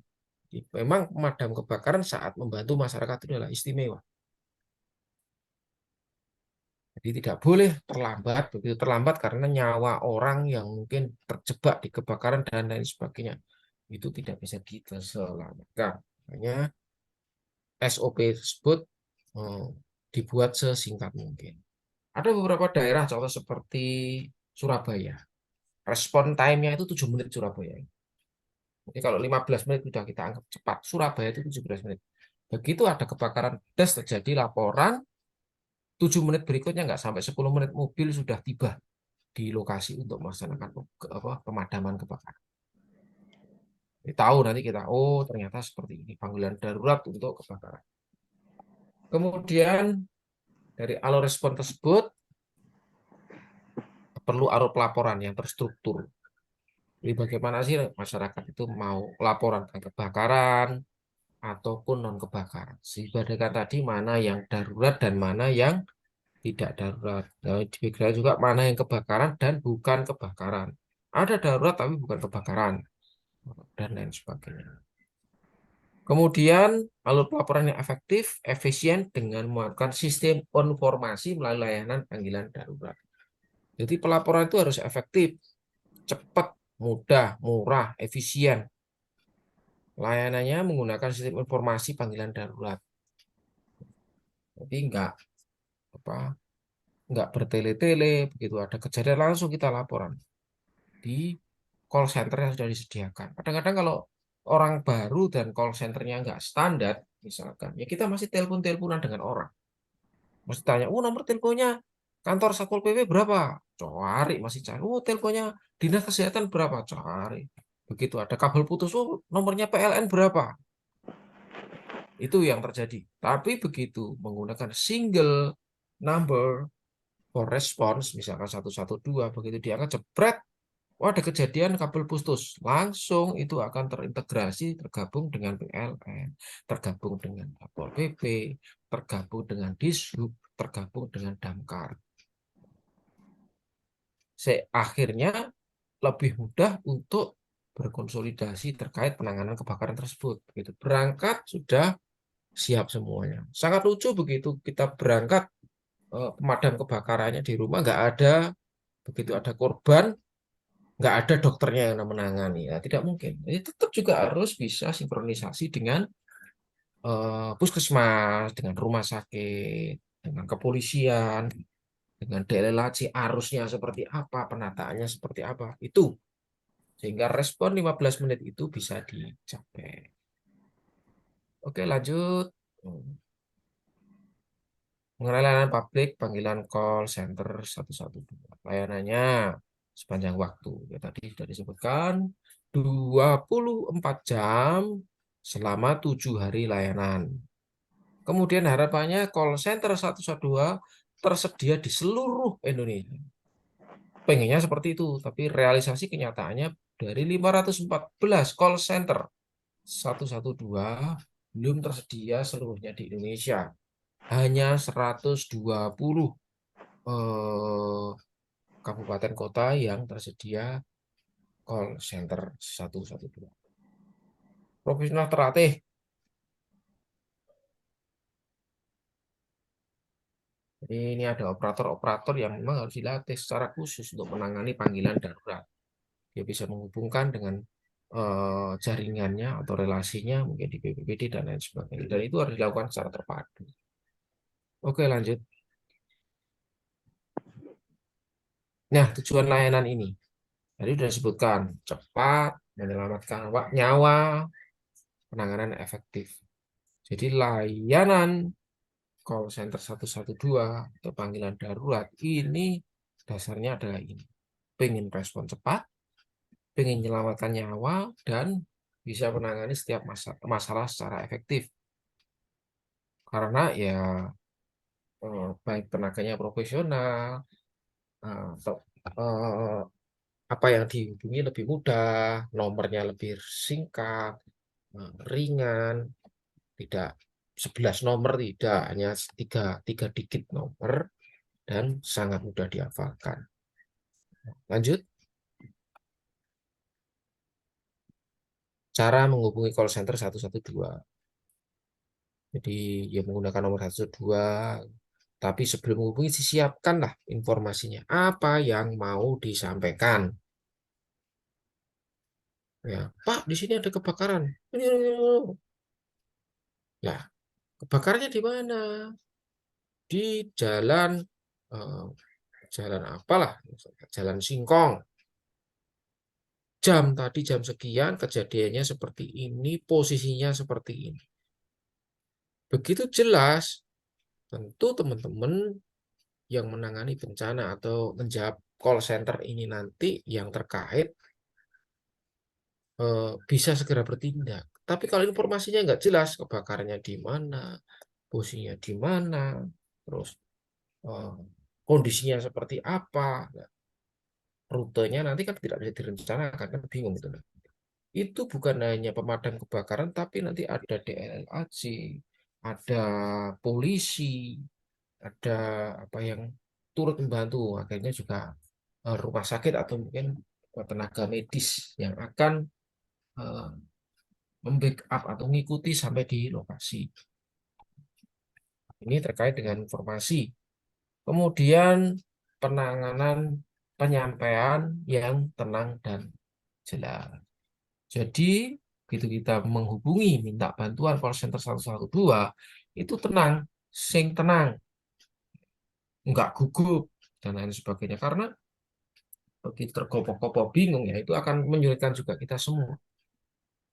Memang pemadam kebakaran saat membantu masyarakat itu adalah istimewa. Jadi tidak boleh terlambat, begitu terlambat karena nyawa orang yang mungkin terjebak di kebakaran dan lain sebagainya. Itu tidak bisa diselamatkan. Makanya SOP tersebut eh, dibuat sesingkat mungkin. Ada beberapa daerah, contoh seperti Surabaya. Respon time-nya itu 7 menit Surabaya. Jadi kalau 15 menit sudah kita anggap cepat. Surabaya itu 17 menit. Begitu ada kebakaran, das terjadi laporan, 7 menit berikutnya nggak sampai 10 menit mobil sudah tiba di lokasi untuk melaksanakan pemadaman kebakaran. Jadi tahu nanti kita, oh ternyata seperti ini panggilan darurat untuk kebakaran. Kemudian dari alur respon tersebut perlu alur pelaporan yang terstruktur. Jadi bagaimana sih masyarakat itu mau laporan tentang kebakaran ataupun non kebakaran. Sehingga tadi mana yang darurat dan mana yang tidak darurat. Nah, dibedakan juga mana yang kebakaran dan bukan kebakaran. Ada darurat tapi bukan kebakaran dan lain sebagainya. Kemudian alur pelaporan yang efektif, efisien dengan melakukan sistem informasi melalui layanan panggilan darurat. Jadi pelaporan itu harus efektif, cepat, mudah, murah, efisien. Layanannya menggunakan sistem informasi panggilan darurat. Jadi apa nggak bertele-tele, begitu ada kejadian langsung kita laporan di call center yang sudah disediakan. Kadang-kadang kalau orang baru dan call centernya nggak standar, misalkan, ya kita masih telepon-teleponan dengan orang. Masih tanya, oh nomor teleponnya kantor Satpol PP berapa? Cari, masih cari. Oh teleponnya dinas kesehatan berapa? Cari. Begitu ada kabel putus, oh nomornya PLN berapa? Itu yang terjadi. Tapi begitu menggunakan single number for response, misalkan 112, begitu diangkat jebret, oh, ada kejadian kabel putus, langsung itu akan terintegrasi, tergabung dengan PLN, tergabung dengan Satpol PP, tergabung dengan Dishub, tergabung dengan Damkar. Akhirnya lebih mudah untuk berkonsolidasi terkait penanganan kebakaran tersebut. Begitu berangkat sudah siap semuanya. Sangat lucu begitu kita berangkat, pemadam kebakarannya di rumah nggak ada, begitu ada korban nggak ada dokternya yang menangani, ya tidak mungkin. Jadi tetap juga harus bisa sinkronisasi dengan puskesmas, dengan rumah sakit, dengan kepolisian, dengan DLLAC, arusnya seperti apa, penataannya seperti apa, itu sehingga respon 15 menit itu bisa dicapai. Oke, lanjut. Mengenai layanan publik, panggilan call center 112. Layanannya sepanjang waktu. Ya, tadi sudah disebutkan 24 jam selama 7 hari layanan. Kemudian harapannya call center 112 tersedia di seluruh Indonesia. Pengennya seperti itu, tapi realisasi kenyataannya dari 514 call center 112 belum tersedia seluruhnya di Indonesia. Hanya 120 eh, kabupaten kota yang tersedia call center 112. Profesional terlatih. Jadi ini ada operator-operator yang memang harus dilatih secara khusus untuk menangani panggilan darurat. Dia bisa menghubungkan dengan jaringannya atau relasinya mungkin di BPBD dan lain sebagainya. Dan itu harus dilakukan secara terpadu. Oke, lanjut. Nah, tujuan layanan ini tadi sudah disebutkan cepat, menyelamatkan nyawa, penanganan efektif. Jadi layanan call center 112 atau panggilan darurat ini dasarnya adalah ini. Pengen respon cepat, pengen menyelamatkan nyawa, dan bisa menangani setiap masalah secara efektif. Karena ya baik tenaganya profesional, atau apa yang dihubungi lebih mudah, nomornya lebih singkat, ringan, tidak 11 nomor, tidak hanya tiga digit nomor, dan sangat mudah dihafalkan. Lanjut, cara menghubungi call center 112. Jadi ya menggunakan nomor 112, tapi sebelum menghubungi disiapkanlah informasinya. Apa yang mau disampaikan? Ya, Pak, di sini ada kebakaran. Ya, kebakarannya di mana? Di jalan, eh, jalan apalah, jalan Singkong. Jam tadi jam sekian, kejadiannya seperti ini, posisinya seperti ini. Begitu jelas, tentu teman-teman yang menangani bencana atau menjawab call center ini nanti yang terkait bisa segera bertindak. Tapi kalau informasinya nggak jelas, kebakarannya di mana, posisinya di mana, terus eh, kondisinya seperti apa, nah, rutenya nanti kan tidak bisa direncanakan, kan bingung itu. Itu bukan hanya pemadam kebakaran, tapi nanti ada DLLAC, ada polisi, ada apa yang turut membantu. Akhirnya juga rumah sakit atau mungkin tenaga medis yang akan eh, membackup atau mengikuti sampai di lokasi. Ini terkait dengan informasi. Kemudian penanganan penyampaian yang tenang dan jelas. Jadi begitu kita menghubungi minta bantuan call center 112 itu tenang, sing tenang, nggak gugup dan lain sebagainya. Karena begitu tergopoh-gopoh bingung ya itu akan menyulitkan juga kita semua.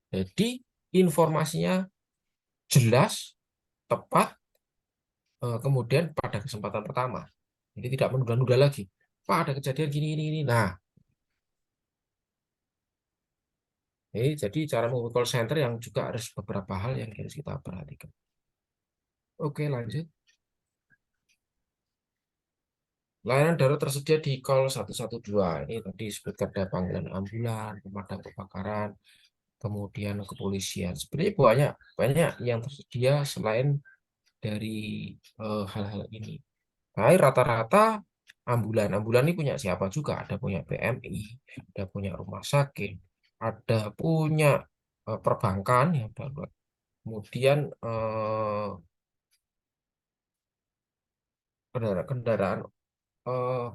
Jadi informasinya jelas, tepat, kemudian pada kesempatan pertama. Jadi tidak menunda-nunda lagi. Pak, ada kejadian gini, ini, ini. Nah, jadi cara menghubungi call center yang juga harus beberapa hal yang harus kita perhatikan. Oke, lanjut. Layanan darurat tersedia di call 112. Ini tadi disebutkan ada panggilan ambulan, pemadam kebakaran, kemudian kepolisian. Sebenarnya banyak banyak yang tersedia selain dari hal-hal ini. Nah, rata-rata ambulan ini punya siapa juga? Ada punya PMI, ada punya rumah sakit, ada punya perbankan yang darurat. Kemudian kendaraan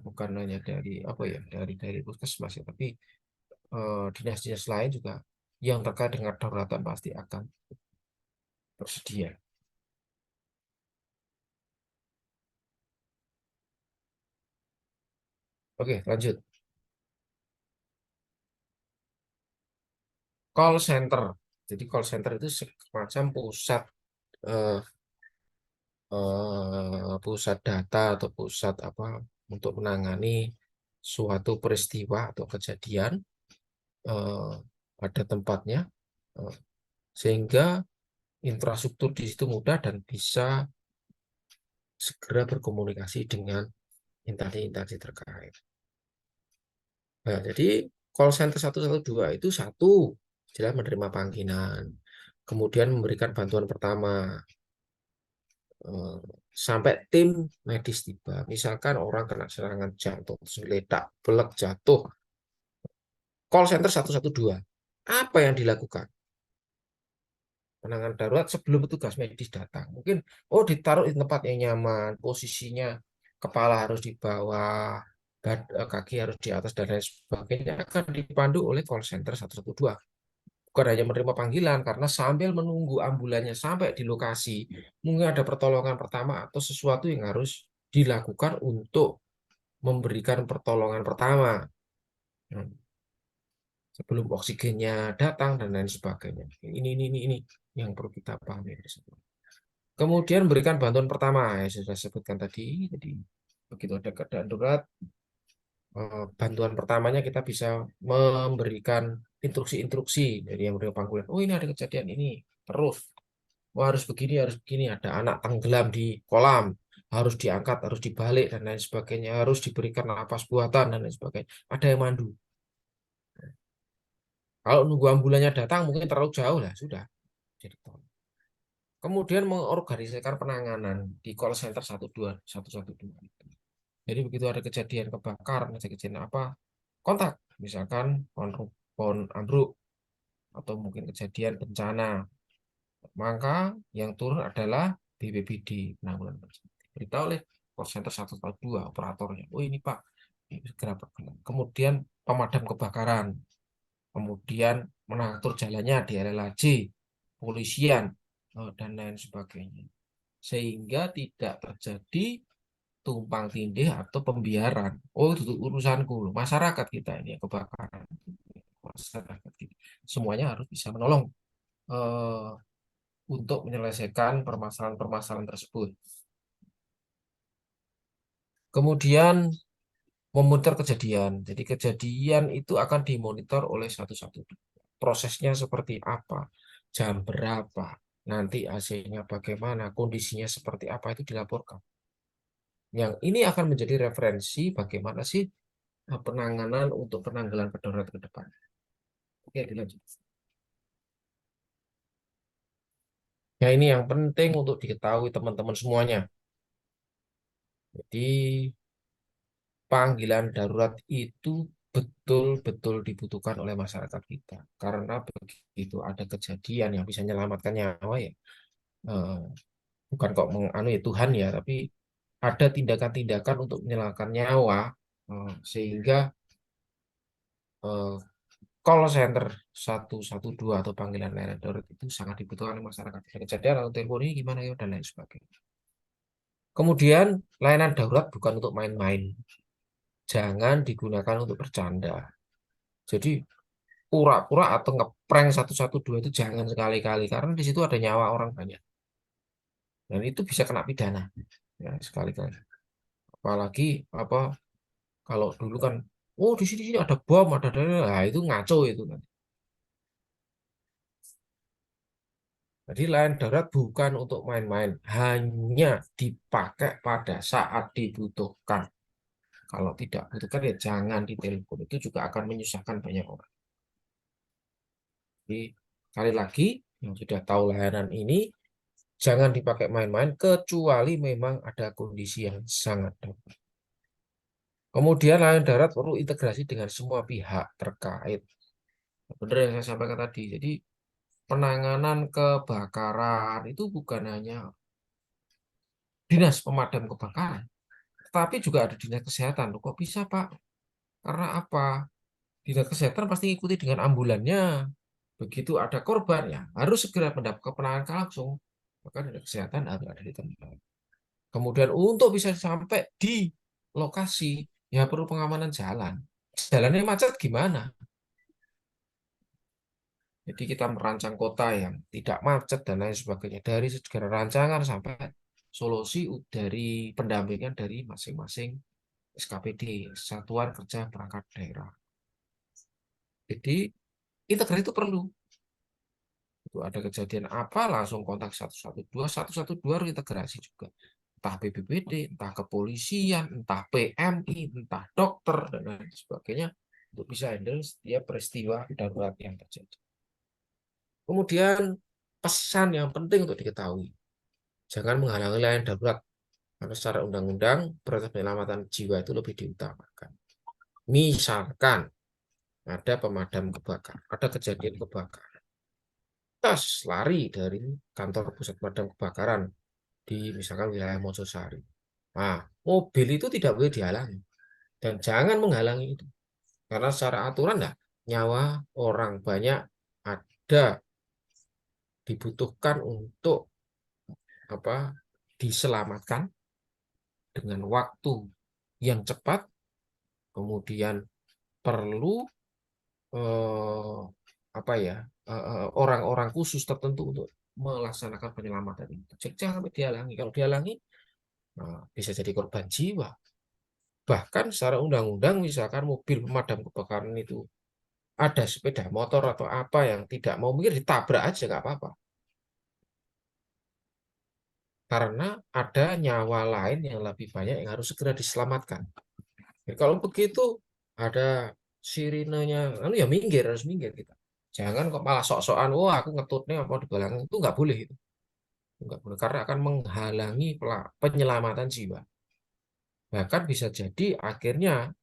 bukan hanya dari apa ya dari puskesmas ya, tapi dinas-dinas lain juga yang terkait dengan dauratan pasti akan tersedia. Oke, lanjut. Call center. Jadi call center itu semacam eh, pusat data atau pusat apa untuk menangani suatu peristiwa atau kejadian eh, pada tempatnya, eh, sehingga infrastruktur di situ mudah dan bisa segera berkomunikasi dengan instansi-instansi terkait. Nah, jadi call center 112 itu satu, jelas menerima panggilan, kemudian memberikan bantuan pertama, eh, sampai tim medis tiba. Misalkan orang kena serangan jantung, terus geledak, belek jatuh, call center 112. Apa yang dilakukan? Penanganan darurat sebelum petugas medis datang. Mungkin, oh ditaruh di tempat yang nyaman, posisinya kepala harus di bawah, kaki harus di atas, dan lain sebagainya akan dipandu oleh call center 112. Bukan hanya menerima panggilan, karena sambil menunggu ambulannya sampai di lokasi, mungkin ada pertolongan pertama atau sesuatu yang harus dilakukan untuk memberikan pertolongan pertama. Hmm, sebelum oksigennya datang dan lain sebagainya. Ini yang perlu kita pahami. Kemudian berikan bantuan pertama, ya sudah sebutkan tadi. Jadi begitu ada keadaan darurat, bantuan pertamanya kita bisa memberikan instruksi-instruksi dari yang beri panggilan. Oh, ini ada kejadian ini, terus oh, harus begini, ada anak tenggelam di kolam, harus diangkat, harus dibalik dan lain sebagainya, harus diberikan napas buatan dan lain sebagainya. Ada yang mandu. Kalau nunggu ambulannya datang mungkin terlalu jauh lah, sudah. Jadi kemudian mengorganisasikan penanganan di call center 112. Jadi begitu ada kejadian kebakaran, ada kejadian apa, kontak. Misalkan pohon ambruk atau mungkin kejadian bencana, maka yang turun adalah BPBD penanggulangan bencana. Beritahu oleh call center 112 operatornya. Oh ini Pak, ini segera bergerak. Kemudian pemadam kebakaran, kemudian mengatur jalannya di LLAJ, polisian, dan lain sebagainya. Sehingga tidak terjadi tumpang tindih atau pembiaran. Oh, itu urusanku. Masyarakat kita ini yang kebakaran. Masyarakat kita. Semuanya harus bisa menolong eh, untuk menyelesaikan permasalahan-permasalahan tersebut. Kemudian memonitor kejadian. Jadi kejadian itu akan dimonitor oleh satu-satu. Prosesnya seperti apa, jam berapa, nanti AC-nya bagaimana, kondisinya seperti apa itu dilaporkan. Yang ini akan menjadi referensi bagaimana sih penanganan untuk penanggulangan darurat ke depan. Oke, dilanjut. Ya, ini yang penting untuk diketahui teman-teman semuanya. Jadi panggilan darurat itu betul-betul dibutuhkan oleh masyarakat kita. Karena begitu ada kejadian yang bisa menyelamatkan nyawa ya, eh, bukan kok menganu ya Tuhan ya, tapi ada tindakan-tindakan untuk menyelamatkan nyawa, sehingga eh, call center 112 atau panggilan layanan darurat itu sangat dibutuhkan oleh masyarakat. Ada kejadian atau telepon ini gimana ya dan lain sebagainya. Kemudian layanan darurat bukan untuk main-main. Jangan digunakan untuk bercanda. Jadi pura-pura atau ngeprank 112 itu jangan sekali-kali karena di situ ada nyawa orang banyak dan itu bisa kena pidana ya sekali-kali. Apalagi apa kalau dulu kan oh di sini ada bom ada nah, itu ngaco itu kan. Jadi layanan darurat bukan untuk main-main, hanya dipakai pada saat dibutuhkan. Kalau tidak butuhkan ya jangan ditelepon. Itu juga akan menyusahkan banyak orang. Jadi sekali lagi yang sudah tahu layanan ini jangan dipakai main-main kecuali memang ada kondisi yang sangat darurat. Kemudian layanan darat perlu integrasi dengan semua pihak terkait. Benar yang saya sampaikan tadi. Jadi penanganan kebakaran itu bukan hanya dinas pemadam kebakaran, tapi juga ada dinas kesehatan. Loh, kok bisa, Pak? Karena apa? Dinas kesehatan pasti ikuti dengan ambulannya. Begitu ada korban ya harus segera mendapat penanganan langsung. Maka dinas kesehatan harus ada di tempat. Kemudian untuk bisa sampai di lokasi, ya perlu pengamanan jalan. Jalannya macet gimana? Jadi kita merancang kota yang tidak macet dan lain sebagainya. Dari segala rancangan sampai solusi dari pendampingan dari masing-masing SKPD, Satuan Kerja Perangkat Daerah. Jadi integrasi itu perlu. Itu ada kejadian apa langsung kontak 112, 112 harus integrasi juga. Entah BPBD, entah kepolisian, entah PMI, entah dokter, dan lain sebagainya untuk bisa handle setiap peristiwa darurat yang terjadi. Kemudian pesan yang penting untuk diketahui, jangan menghalangi layanan darurat karena secara undang-undang proses penyelamatan jiwa itu lebih diutamakan. Misalkan ada pemadam kebakaran, ada kejadian kebakaran, tas lari dari kantor pusat pemadam kebakaran di misalkan wilayah Mojosari. Nah, mobil itu tidak boleh dihalangi dan jangan menghalangi itu karena secara aturan nah, nyawa orang banyak ada dibutuhkan untuk apa diselamatkan dengan waktu yang cepat, kemudian perlu eh, apa ya orang-orang khusus tertentu untuk melaksanakan penyelamatan itu. Jadi jangan sampai dihalangi. Kalau dihalangi bisa jadi korban jiwa. Bahkan secara undang-undang misalkan mobil pemadam kebakaran itu ada sepeda motor atau apa yang tidak mau mungkin ditabrak aja nggak apa-apa. Karena ada nyawa lain yang lebih banyak yang harus segera diselamatkan. Jadi kalau begitu ada sirinenya, lalu ya minggir harus minggir kita. Jangan kok malah sok-sokan, wah aku ngetutnya apa di belakang itu nggak boleh itu, nggak boleh karena akan menghalangi penyelamatan jiwa. Bahkan bisa jadi akhirnya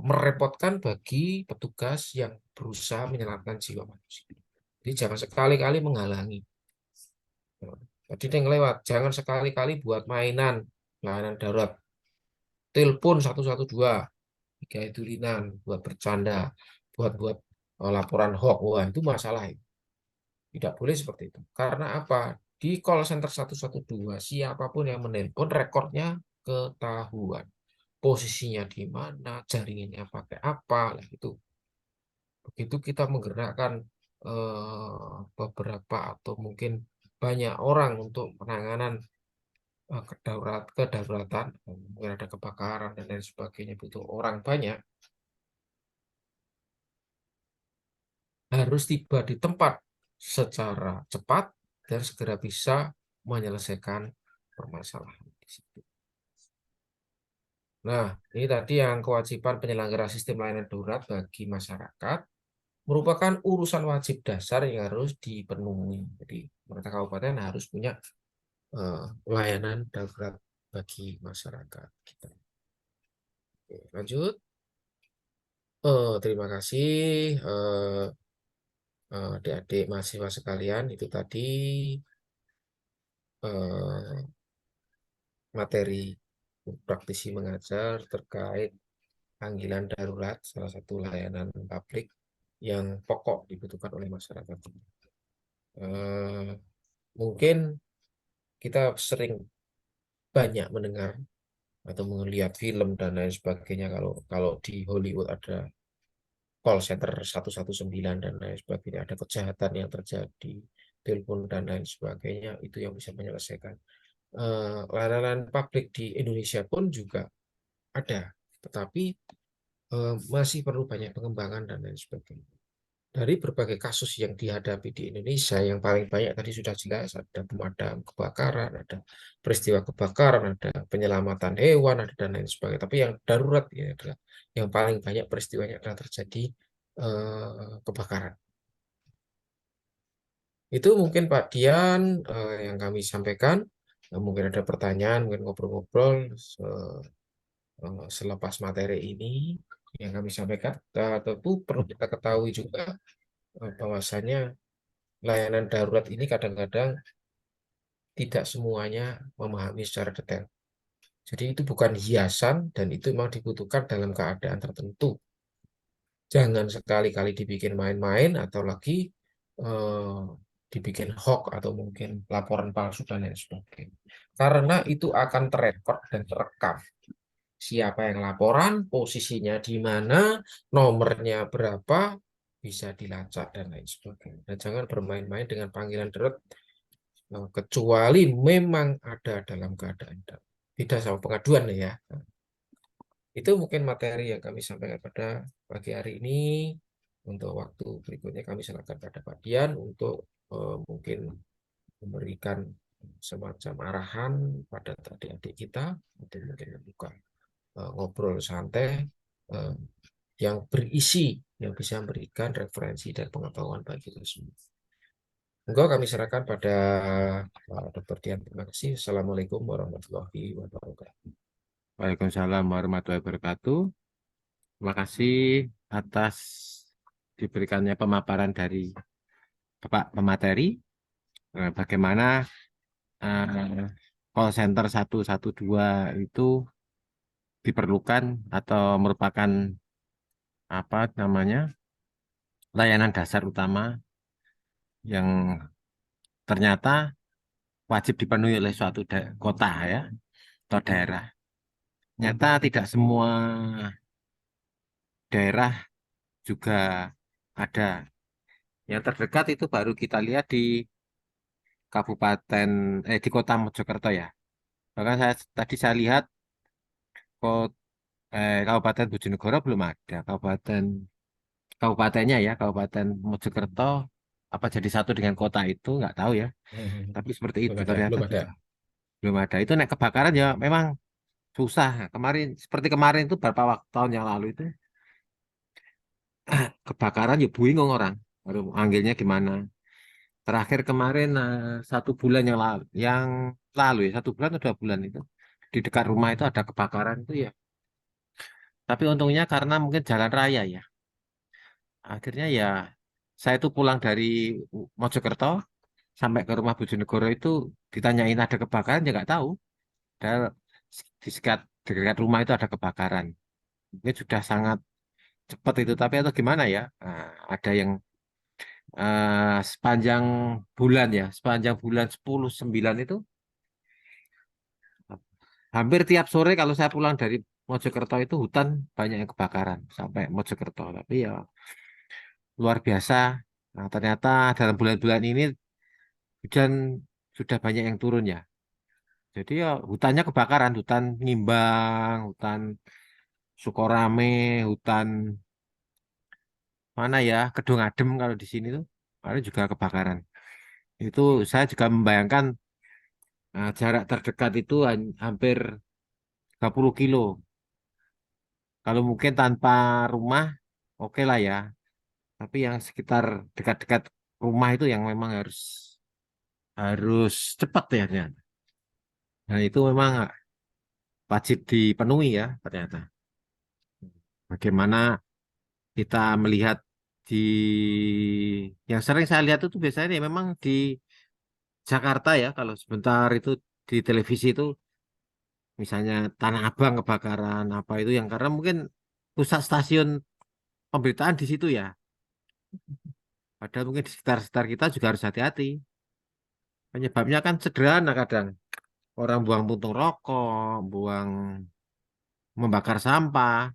merepotkan bagi petugas yang berusaha menyelamatkan jiwa manusia. Jadi jangan sekali-kali menghalangi. Jadi yang lewat, jangan sekali-kali buat mainan layanan darurat. Telepon 112, tiga itu linan, buat bercanda, buat laporan hoax. Wah, itu masalah. Tidak boleh seperti itu. Karena apa? Di call center 112, siapapun yang menelpon, rekornya ketahuan. Posisinya di mana, jaringannya pakai apa, lah itu. Begitu kita menggerakkan beberapa atau mungkin banyak orang untuk penanganan kedaulatan, mungkin ada kebakaran dan lain sebagainya, butuh orang banyak, harus tiba di tempat secara cepat dan segera bisa menyelesaikan permasalahan di situ. Nah, ini tadi yang kewajiban penyelenggara sistem layanan darurat bagi masyarakat merupakan urusan wajib dasar yang harus dipenuhi. Jadi, pemerintah kabupaten harus punya layanan darurat bagi masyarakat kita. Oke, lanjut. Terima kasih adik-adik mahasiswa sekalian. Itu tadi eh, materi praktisi mengajar terkait panggilan darurat, salah satu layanan publik yang pokok dibutuhkan oleh masyarakat. Eh, Mungkin kita sering banyak mendengar atau melihat film dan lain sebagainya kalau kalau di Hollywood ada call center 119 dan lain sebagainya, ada kejahatan yang terjadi, telepon dan lain sebagainya, itu yang bisa menyelesaikan. Layanan publik di Indonesia pun juga ada, tetapi masih perlu banyak pengembangan dan lain sebagainya. Dari berbagai kasus yang dihadapi di Indonesia, yang paling banyak tadi sudah jelas, ada pemadam kebakaran, ada peristiwa kebakaran, ada penyelamatan hewan, ada dan lain sebagainya. Tapi yang darurat ya adalah yang paling banyak peristiwanya adalah terjadi kebakaran. Itu mungkin Pak Dian yang kami sampaikan. Mungkin ada pertanyaan, mungkin ngobrol-ngobrol selepas materi ini yang kami sampaikan. Tentu perlu kita ketahui juga bahwasannya layanan darurat ini kadang-kadang tidak semuanya memahami secara detail. Jadi itu bukan hiasan dan itu memang dibutuhkan dalam keadaan tertentu. Jangan sekali-kali dibikin main-main atau lagi eh, dibikin hoax atau mungkin laporan palsu dan lain sebagainya. Karena itu akan terekod dan terekam. Siapa yang laporan, posisinya di mana, nomornya berapa, bisa dilacak dan lain sebagainya. Dan jangan bermain-main dengan panggilan darurat kecuali memang ada dalam keadaan darurat. Beda sama pengaduan ya. Itu mungkin materi yang kami sampaikan pada pagi hari ini. Untuk waktu berikutnya kami serahkan pada Pak Dian untuk mungkin memberikan semacam arahan pada adik-adik kita untuk mungkin membuka ngobrol santai eh, yang berisi, yang bisa memberikan referensi dan pengetahuan bagi kita semua. Enggak, kami serahkan pada Pak Dr. Dian. Terima kasih. Assalamualaikum warahmatullahi wabarakatuh. Waalaikumsalam warahmatullahi wabarakatuh. Terima kasih atas diberikannya pemaparan dari Bapak pemateri bagaimana eh, call center 112 itu diperlukan atau merupakan apa namanya layanan dasar utama yang ternyata wajib dipenuhi oleh suatu kota ya atau daerah. Nyata tidak semua daerah juga ada. Yang terdekat itu baru kita lihat di Kabupaten di Kota Mojokerto ya. Bahkan tadi saya lihat kok Kabupaten Bojonegoro belum ada. Kabupatennya ya, Kabupaten Mojokerto apa jadi satu dengan kota itu nggak tahu ya. Tapi seperti Belum itu ada, ternyata belum ada. juga belum ada. Itu naik kebakaran ya memang susah. Kemarin seperti kemarin itu beberapa tahun yang lalu itu kebakaran ya bingung orang. Baru manggilnya gimana. Terakhir kemarin 1 bulan yang lalu ya 1 bulan atau 2 bulan itu di dekat rumah itu ada kebakaran itu ya. Tapi untungnya karena mungkin jalan raya ya. Akhirnya ya saya itu pulang dari Mojokerto sampai ke rumah Bojonegoro itu ditanyain ada kebakaran ya nggak tahu. Padahal di dekat rumah itu ada kebakaran. Ini sudah sangat cepat itu tapi atau gimana ya? Ada yang sepanjang bulan ya, sepanjang bulan 10/9 itu hampir tiap sore kalau saya pulang dari Mojokerto itu hutan banyak yang kebakaran sampai Mojokerto. Tapi ya luar biasa. Nah, ternyata dalam bulan-bulan ini hujan sudah banyak yang turun ya. Jadi ya hutannya kebakaran, hutan Ngimbang, hutan Sukorame, hutan mana ya, Kedung Adem kalau di sini tuh, ada juga kebakaran. Itu saya juga membayangkan jarak terdekat itu hampir 30 kilo. Kalau mungkin tanpa rumah, oke lah ya. Tapi yang sekitar dekat-dekat rumah itu yang memang harus cepat ya. Ternyata. Nah itu memang wajib dipenuhi ya ternyata. Bagaimana kita melihat di yang sering saya lihat itu biasanya ya memang di Jakarta ya kalau sebentar itu di televisi itu misalnya Tanah Abang kebakaran apa itu yang karena mungkin pusat stasiun pemberitaan di situ ya. Padahal mungkin di sekitar-sekitar kita juga harus hati-hati. Penyebabnya kan sederhana kadang. Orang buang puntung rokok, buang membakar sampah,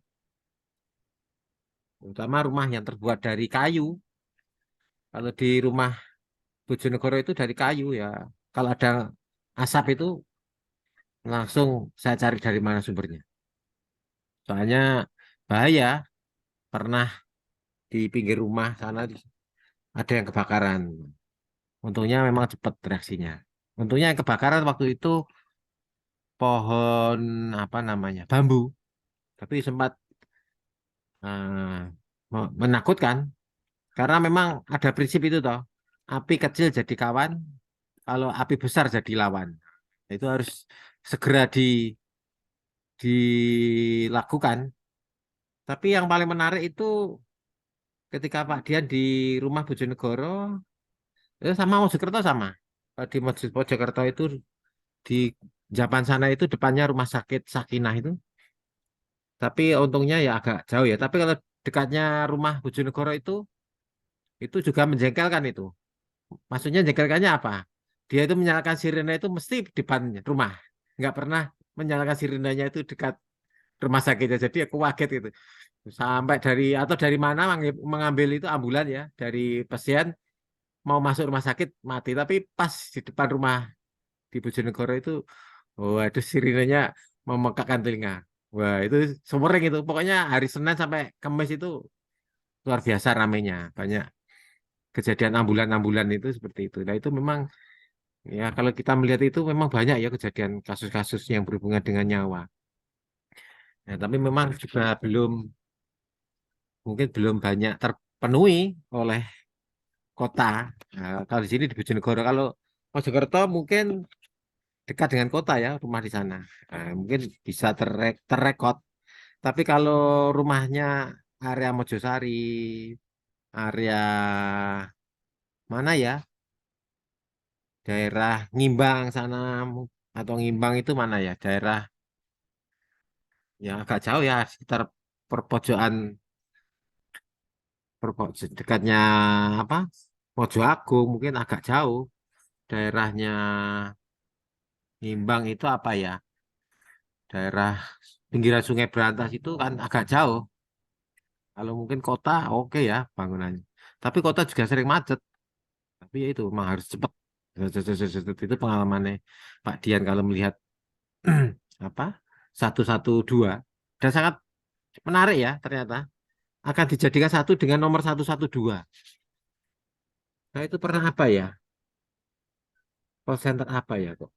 terutama rumah yang terbuat dari kayu. Kalau di rumah Bojonegoro itu dari kayu ya. Kalau ada asap itu langsung saya cari dari mana sumbernya. Soalnya bahaya. Pernah di pinggir rumah sana ada yang kebakaran. Untungnya memang cepat reaksinya. Untungnya yang kebakaran waktu itu pohon apa namanya bambu. Tapi sempat menakutkan karena memang ada prinsip itu toh. Api kecil jadi kawan, kalau api besar jadi lawan. Itu harus segera dilakukan. Tapi yang paling menarik itu ketika Pak Dian di rumah Bojonegoro, sama Mojokerto sama. Di Mojokerto itu di Japan sana itu depannya rumah sakit Sakinah itu. Tapi untungnya ya agak jauh ya. Tapi kalau dekatnya rumah Bojonegoro itu juga menjengkelkan itu. Maksudnya menjengkelkannya apa? Dia itu menyalakan sirene itu mesti di depan rumah. Nggak pernah menyalakan sirenenya itu dekat rumah sakitnya. Jadi aku kaget itu. Sampai dari atau dari mana mengambil itu ambulan ya. Dari pasien mau masuk rumah sakit mati. Tapi pas di depan rumah di Bojonegoro itu, oh itu sirenenya memekakkan telinga. Wah itu sumering itu. Pokoknya hari Senin sampai Kamis itu luar biasa ramenya. Banyak kejadian ambulan-ambulan itu seperti itu. Nah itu memang ya kalau kita melihat itu memang banyak ya kejadian kasus-kasus yang berhubungan dengan nyawa. Nah, tapi memang juga mungkin belum banyak terpenuhi oleh kota. Nah, kalau di sini di Bojonegoro, kalau Mojokerto mungkin dekat dengan kota ya, rumah di sana. Nah, mungkin bisa terrekod. Tapi kalau rumahnya area Mojosari, area mana ya, daerah Ngimbang sana, atau Ngimbang itu mana ya, daerah yang agak jauh ya, sekitar perpojokan, dekatnya apa, Mojo Agung mungkin agak jauh. Daerahnya Ngimbang itu apa ya, daerah pinggiran Sungai Berantas itu kan agak jauh. Kalau mungkin kota oke ya bangunannya. Tapi kota juga sering macet. Tapi ya itu memang harus cepat. Itu pengalamannya Pak Dian kalau melihat apa 112 dan sangat menarik ya ternyata akan dijadikan satu dengan nomor 112. Nah itu pernah apa ya? Call center apa ya kok?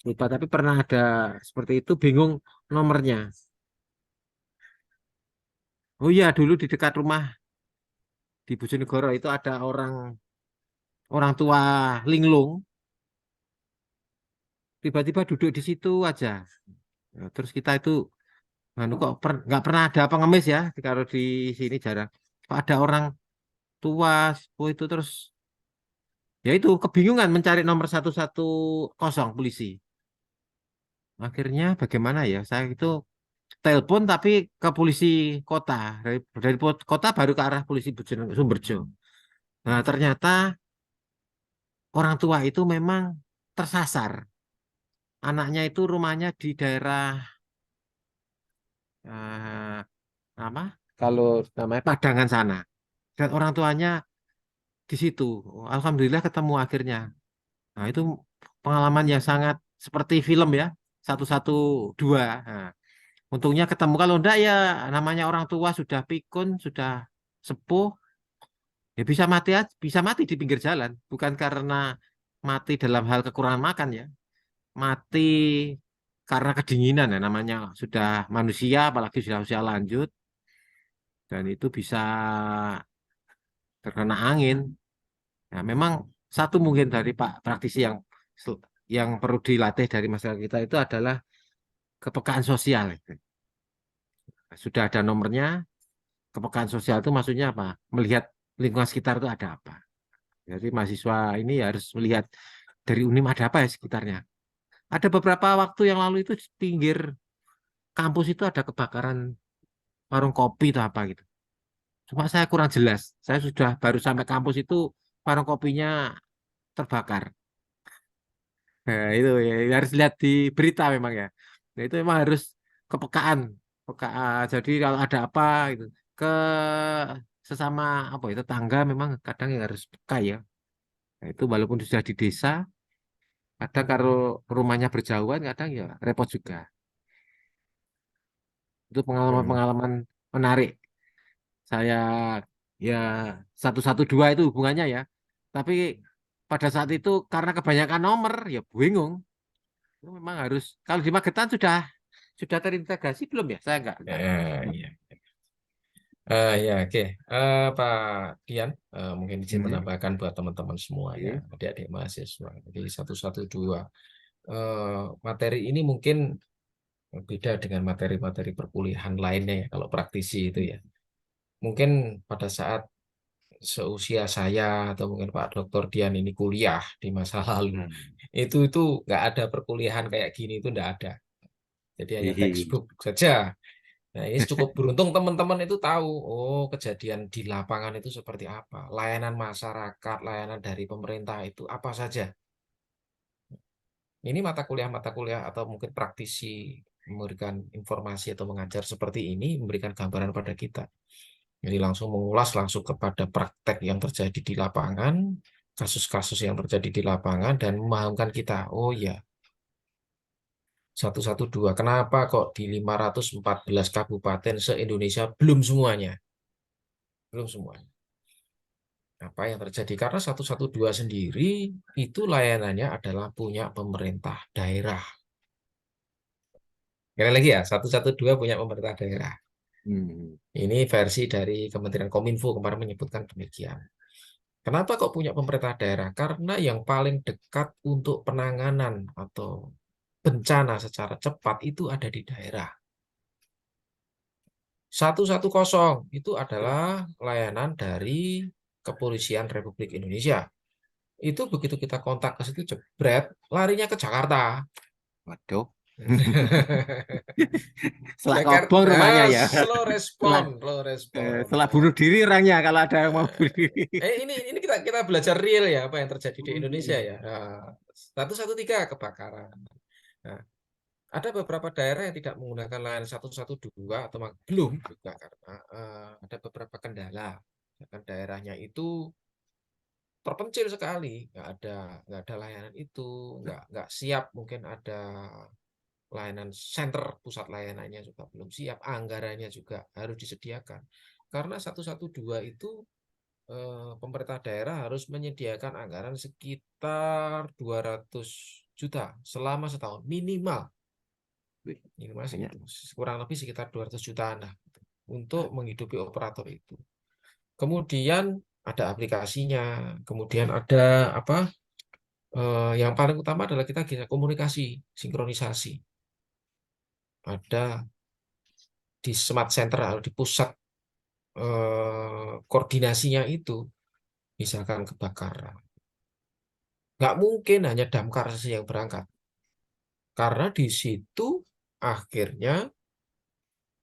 Lupa tapi pernah ada seperti itu bingung nomornya. Oh iya dulu di dekat rumah di Bojonegoro itu ada orang orang tua linglung tiba-tiba duduk di situ aja. Nah, terus kita itu anu kok nggak pernah ada pengemis ya kalau di sini jarang. Kok ada orang tua oh itu terus ya itu kebingungan mencari nomor 110 polisi. Akhirnya bagaimana ya? Saya itu telepon tapi ke polisi kota. Dari kota baru ke arah polisi Sumberjo. Nah, ternyata orang tua itu memang tersasar. Anaknya itu rumahnya di daerah eh, apa? Kalau namanya Padangan sana. Dan orang tuanya di situ. Alhamdulillah ketemu akhirnya. Nah, itu pengalaman yang sangat seperti film ya. 112. Nah, untungnya ketemu. Kalau enggak ya namanya orang tua sudah pikun, sudah sepuh, ya bisa mati di pinggir jalan. Bukan karena mati dalam hal kekurangan makan ya. Mati karena kedinginan ya namanya sudah manusia apalagi sudah usia lanjut dan itu bisa terkena angin. Nah, memang satu mungkin dari Pak praktisi yang perlu dilatih dari masyarakat kita itu adalah kepekaan sosial. Sudah ada nomornya, kepekaan sosial itu maksudnya apa? Melihat lingkungan sekitar itu ada apa. Jadi mahasiswa ini harus melihat dari UNIM ada apa ya sekitarnya. Ada beberapa waktu yang lalu itu di pinggir kampus itu ada kebakaran warung kopi atau apa gitu. Cuma saya kurang jelas. Saya sudah baru sampai kampus itu warung kopinya terbakar. Nah, itu ya, harus lihat di berita memang ya. Nah, itu memang harus kepekaan. Jadi kalau ada apa gitu ke sesama apa itu tetangga memang kadang yang harus peka ya. Nah, itu walaupun sudah di desa, kadang kalau rumahnya berjauhan kadang ya repot juga. Itu Hmm. pengalaman-pengalaman menarik. Saya ya 112 itu hubungannya ya. Tapi pada saat itu karena kebanyakan nomor ya bingung. Itu memang harus kalau di Magetan sudah terintegrasi belum ya? Saya enggak. Iya. Ya, oke. Pak Dian, mungkin izin Hmm, menambahkan buat teman-teman semua ya, iya. adik-adik mahasiswa. Jadi 112 materi ini mungkin beda dengan materi-materi perkuliahan lainnya ya, kalau praktisi itu ya. Mungkin pada saat seusia saya atau mungkin Pak Dr. Dian ini kuliah di masa lalu, Hmm. itu nggak ada perkuliahan kayak gini, itu nggak ada. Jadi hanya Hihi. textbook saja. Nah, ini cukup beruntung teman-teman itu tahu, oh kejadian di lapangan itu seperti apa, layanan masyarakat, layanan dari pemerintah itu apa saja. Ini mata kuliah atau mungkin praktisi memberikan informasi atau mengajar seperti ini, memberikan gambaran pada kita. Jadi langsung mengulas langsung kepada praktek yang terjadi di lapangan, kasus-kasus yang terjadi di lapangan, dan memahamkan kita, oh ya, 112, kenapa kok di 514 kabupaten se-Indonesia belum semuanya? Belum semuanya. Apa yang terjadi? Karena 112 sendiri itu layanannya adalah punya pemerintah daerah. Sekali lagi ya, 112 punya pemerintah daerah. Hmm. Ini versi dari Kementerian Kominfo kemarin menyebutkan demikian. Kenapa kok punya pemerintah daerah? Karena yang paling dekat untuk penanganan atau bencana secara cepat itu ada di daerah. 110 itu adalah layanan dari Kepolisian Republik Indonesia. Itu begitu kita kontak ke situ jebret, larinya ke Jakarta. Waduh. Selak kobong Jakarta rumahnya ya. slow Setelah respon, slow respon. setelah bunuh diri orangnya kalau ada yang mau bunuh diri. Ini kita belajar real ya apa yang terjadi di Indonesia ya. Nah, 113 kebakaran. Nah, ada beberapa daerah yang tidak menggunakan layanan 112 atau belum juga karena ada beberapa kendala. Kan daerahnya itu terpencil sekali, nggak ada layanan itu, nggak siap, mungkin ada layanan center pusat layanannya juga belum siap, anggarannya juga harus disediakan. Karena 112 itu pemerintah daerah harus menyediakan anggaran sekitar 200 juta selama setahun minimal. Minimal Banyak. segitu. Kurang lebih sekitar 200 jutaan lah untuk menghidupi operator itu. Kemudian ada aplikasinya, kemudian ada apa? Yang paling utama adalah kita bisa komunikasi, sinkronisasi. Ada di smart center atau di pusat koordinasinya itu, misalkan kebakaran. Nggak mungkin hanya damkar saja yang berangkat. Karena di situ akhirnya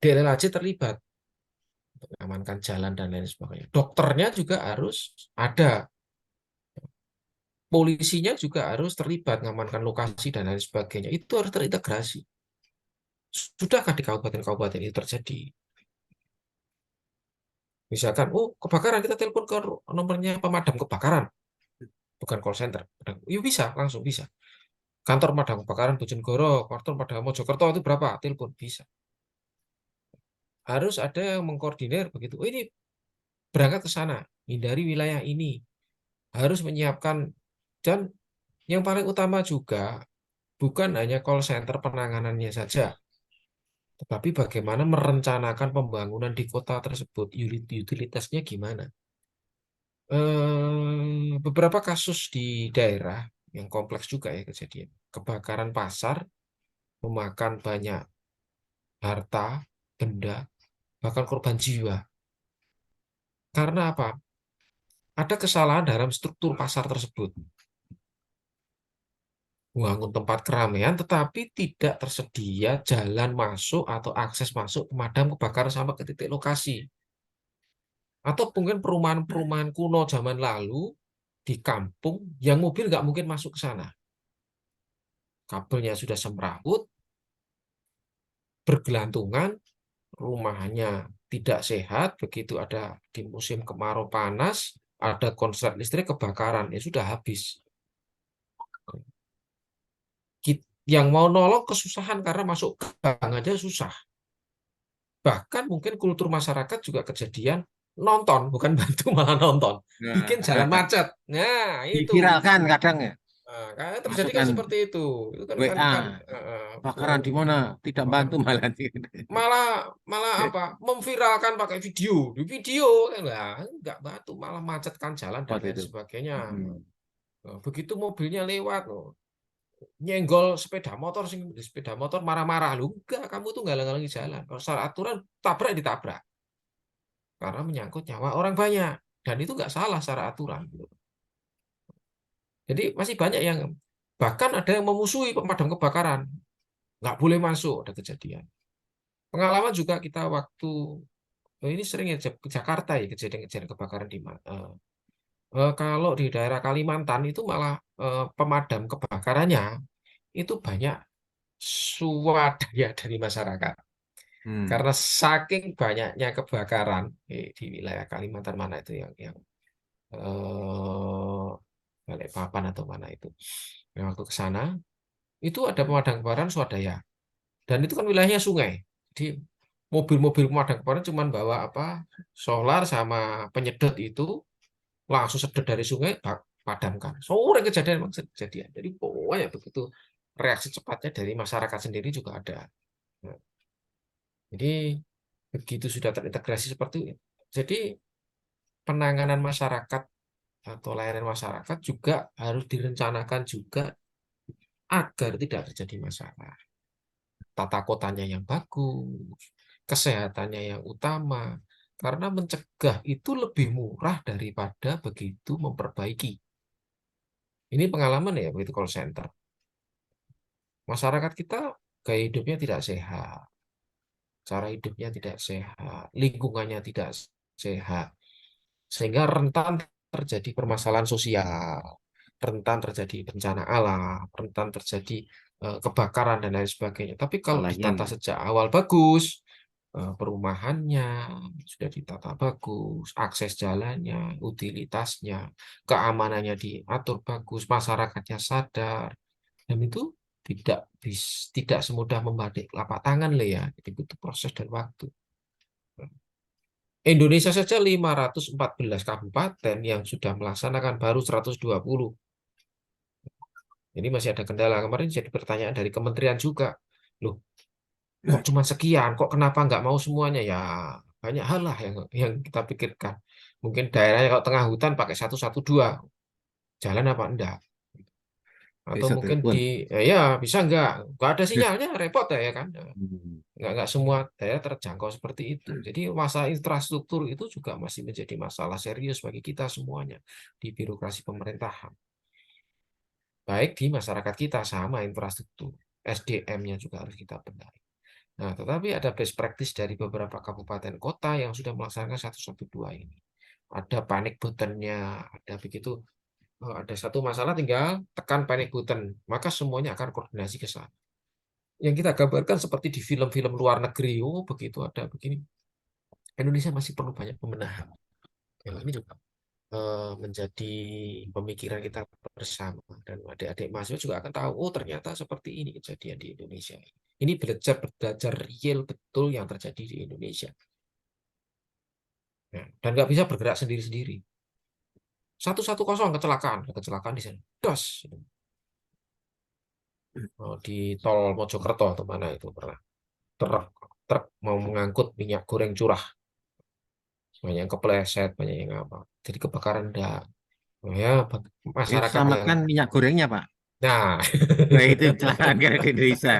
DLHC terlibat untuk mengamankan jalan dan lain sebagainya. Dokternya juga harus ada. Polisinya juga harus terlibat mengamankan lokasi dan lain sebagainya. Itu harus terintegrasi. Sudahkah di kabupaten-kabupaten itu terjadi? Misalkan, oh kebakaran, kita telepon ke nomornya pemadam kebakaran, bukan call center. Ya bisa, langsung bisa. Kantor pemadam kebakaran Bojonegoro, kantor pemadam Mojokerto itu berapa? Telepon, bisa. Harus ada yang mengkoordinir begitu. Oh, ini berangkat ke sana, hindari wilayah ini. Harus menyiapkan, dan yang paling utama juga, bukan hanya call center penanganannya saja, tetapi bagaimana merencanakan pembangunan di kota tersebut, utilitasnya gimana. Beberapa kasus di daerah yang kompleks juga ya kejadian. Kebakaran pasar, memakan banyak harta, benda, bahkan korban jiwa. Karena apa? Ada kesalahan dalam struktur pasar tersebut. Membangun tempat keramaian, tetapi tidak tersedia jalan masuk atau akses masuk pemadam kebakaran sampai ke titik lokasi. Atau mungkin perumahan-perumahan kuno zaman lalu di kampung yang mobil nggak mungkin masuk ke sana. Kabelnya sudah semrawut, bergelantungan, rumahnya tidak sehat, begitu ada di musim kemarau panas, ada konslet listrik kebakaran, ya sudah habis. Yang mau nolong kesusahan karena masuk gang aja susah. Bahkan mungkin kultur masyarakat juga kejadian nonton, bukan bantu malah nonton. Nah, Bikin jalan macet. Nah, itu. diviralkan kadang ya, Nah, kan terjadi kan masukkan seperti itu. Itu kan kan WA, kan bakaran di mana, tidak uh, bantu malah. malah malah apa memviralkan pakai video di video nggak batu malah macetkan jalan dan Waktu lain itu. sebagainya. Hmm. Begitu mobilnya lewat loh, nyenggol sepeda motor marah-marah lu enggak, kamu tuh nggak ngalangi jalan, kalau salah aturan tabrak ditabrak karena menyangkut nyawa orang banyak dan itu nggak salah secara aturan gitu. Jadi masih banyak yang bahkan ada yang memusuhi pemadam kebakaran, nggak boleh masuk, ada kejadian pengalaman juga kita waktu ini sering ya ke Jakarta ya kejadian-kejadian kebakaran di kalau di daerah Kalimantan itu malah pemadam kebakarannya itu banyak swadaya dari masyarakat. Hmm. Karena saking banyaknya kebakaran di wilayah Kalimantan mana itu yang eh, Balikpapan atau mana itu. Yang waktu ke sana itu ada pemadam kebakaran swadaya dan itu kan wilayahnya sungai. Jadi mobil-mobil pemadam kebakaran cuma bawa apa solar sama penyedot itu langsung sedot dari sungai padamkan. Sore kejadian memang kejadian. Jadi pokoknya begitu reaksi cepatnya dari masyarakat sendiri juga ada. Nah, jadi begitu sudah terintegrasi seperti itu. Jadi penanganan masyarakat atau layanan masyarakat juga harus direncanakan juga agar tidak terjadi masalah. Tata kotanya yang bagus, kesehatannya yang utama, karena mencegah itu lebih murah daripada begitu memperbaiki. Ini pengalaman ya begitu call center. Masyarakat kita gaya hidupnya tidak sehat, cara hidupnya tidak sehat, lingkungannya tidak sehat, sehingga rentan terjadi permasalahan sosial, rentan terjadi bencana alam, rentan terjadi kebakaran dan lain sebagainya. Tapi kalau Lainnya ditata sejak awal bagus, perumahannya sudah ditata bagus, akses jalannya, utilitasnya, keamanannya diatur bagus, masyarakatnya sadar, dan itu tidak semudah membatik telapak tangan le ya. Jadi butuh proses dan waktu. Indonesia saja 514 kabupaten yang sudah melaksanakan baru 120. Ini masih ada kendala. Kemarin jadi pertanyaan dari kementerian juga. Loh, kok cuma sekian? Kok kenapa nggak mau semuanya? Ya, banyak hal lah yang kita pikirkan. Mungkin daerahnya kalau tengah hutan pakai 112. Jalan apa enggak? Atau bisa mungkin telepon. ya bisa enggak? Nggak ada sinyalnya, repot ya kan? Hmm. Nggak semua daerah terjangkau seperti itu. Jadi masalah infrastruktur itu juga masih menjadi masalah serius bagi kita semuanya di birokrasi pemerintahan. Baik di masyarakat kita sama infrastruktur. SDM-nya juga harus kita benahi. Nah, tetapi ada best practice dari beberapa kabupaten kota yang sudah melaksanakan 112 ini. Ada panic button-nya, ada begitu ada satu masalah tinggal tekan panic button, maka semuanya akan koordinasi ke sana. Yang kita gambarkan seperti di film-film luar negeri, oh begitu ada begini. Indonesia masih perlu banyak pembenahan. Ya, ini juga menjadi pemikiran kita bersama dan adik-adik mahasiswa juga akan tahu oh ternyata seperti ini kejadian di Indonesia. Ini belajar belajar real betul yang terjadi di Indonesia. Nah, dan nggak bisa bergerak sendiri-sendiri. 110 kecelakaan, kecelakaan di sana. Das. Oh, di tol Mojokerto atau mana itu pernah. Truk, truk mau mengangkut minyak goreng curah. Banyak yang kepleset, banyak yang apa. Jadi kebakaran enggak. Oh ya, Ini masyarakat yang selamatkan minyak gorengnya, Pak. nah Nah, itu kecelakaan kan di Indonesia.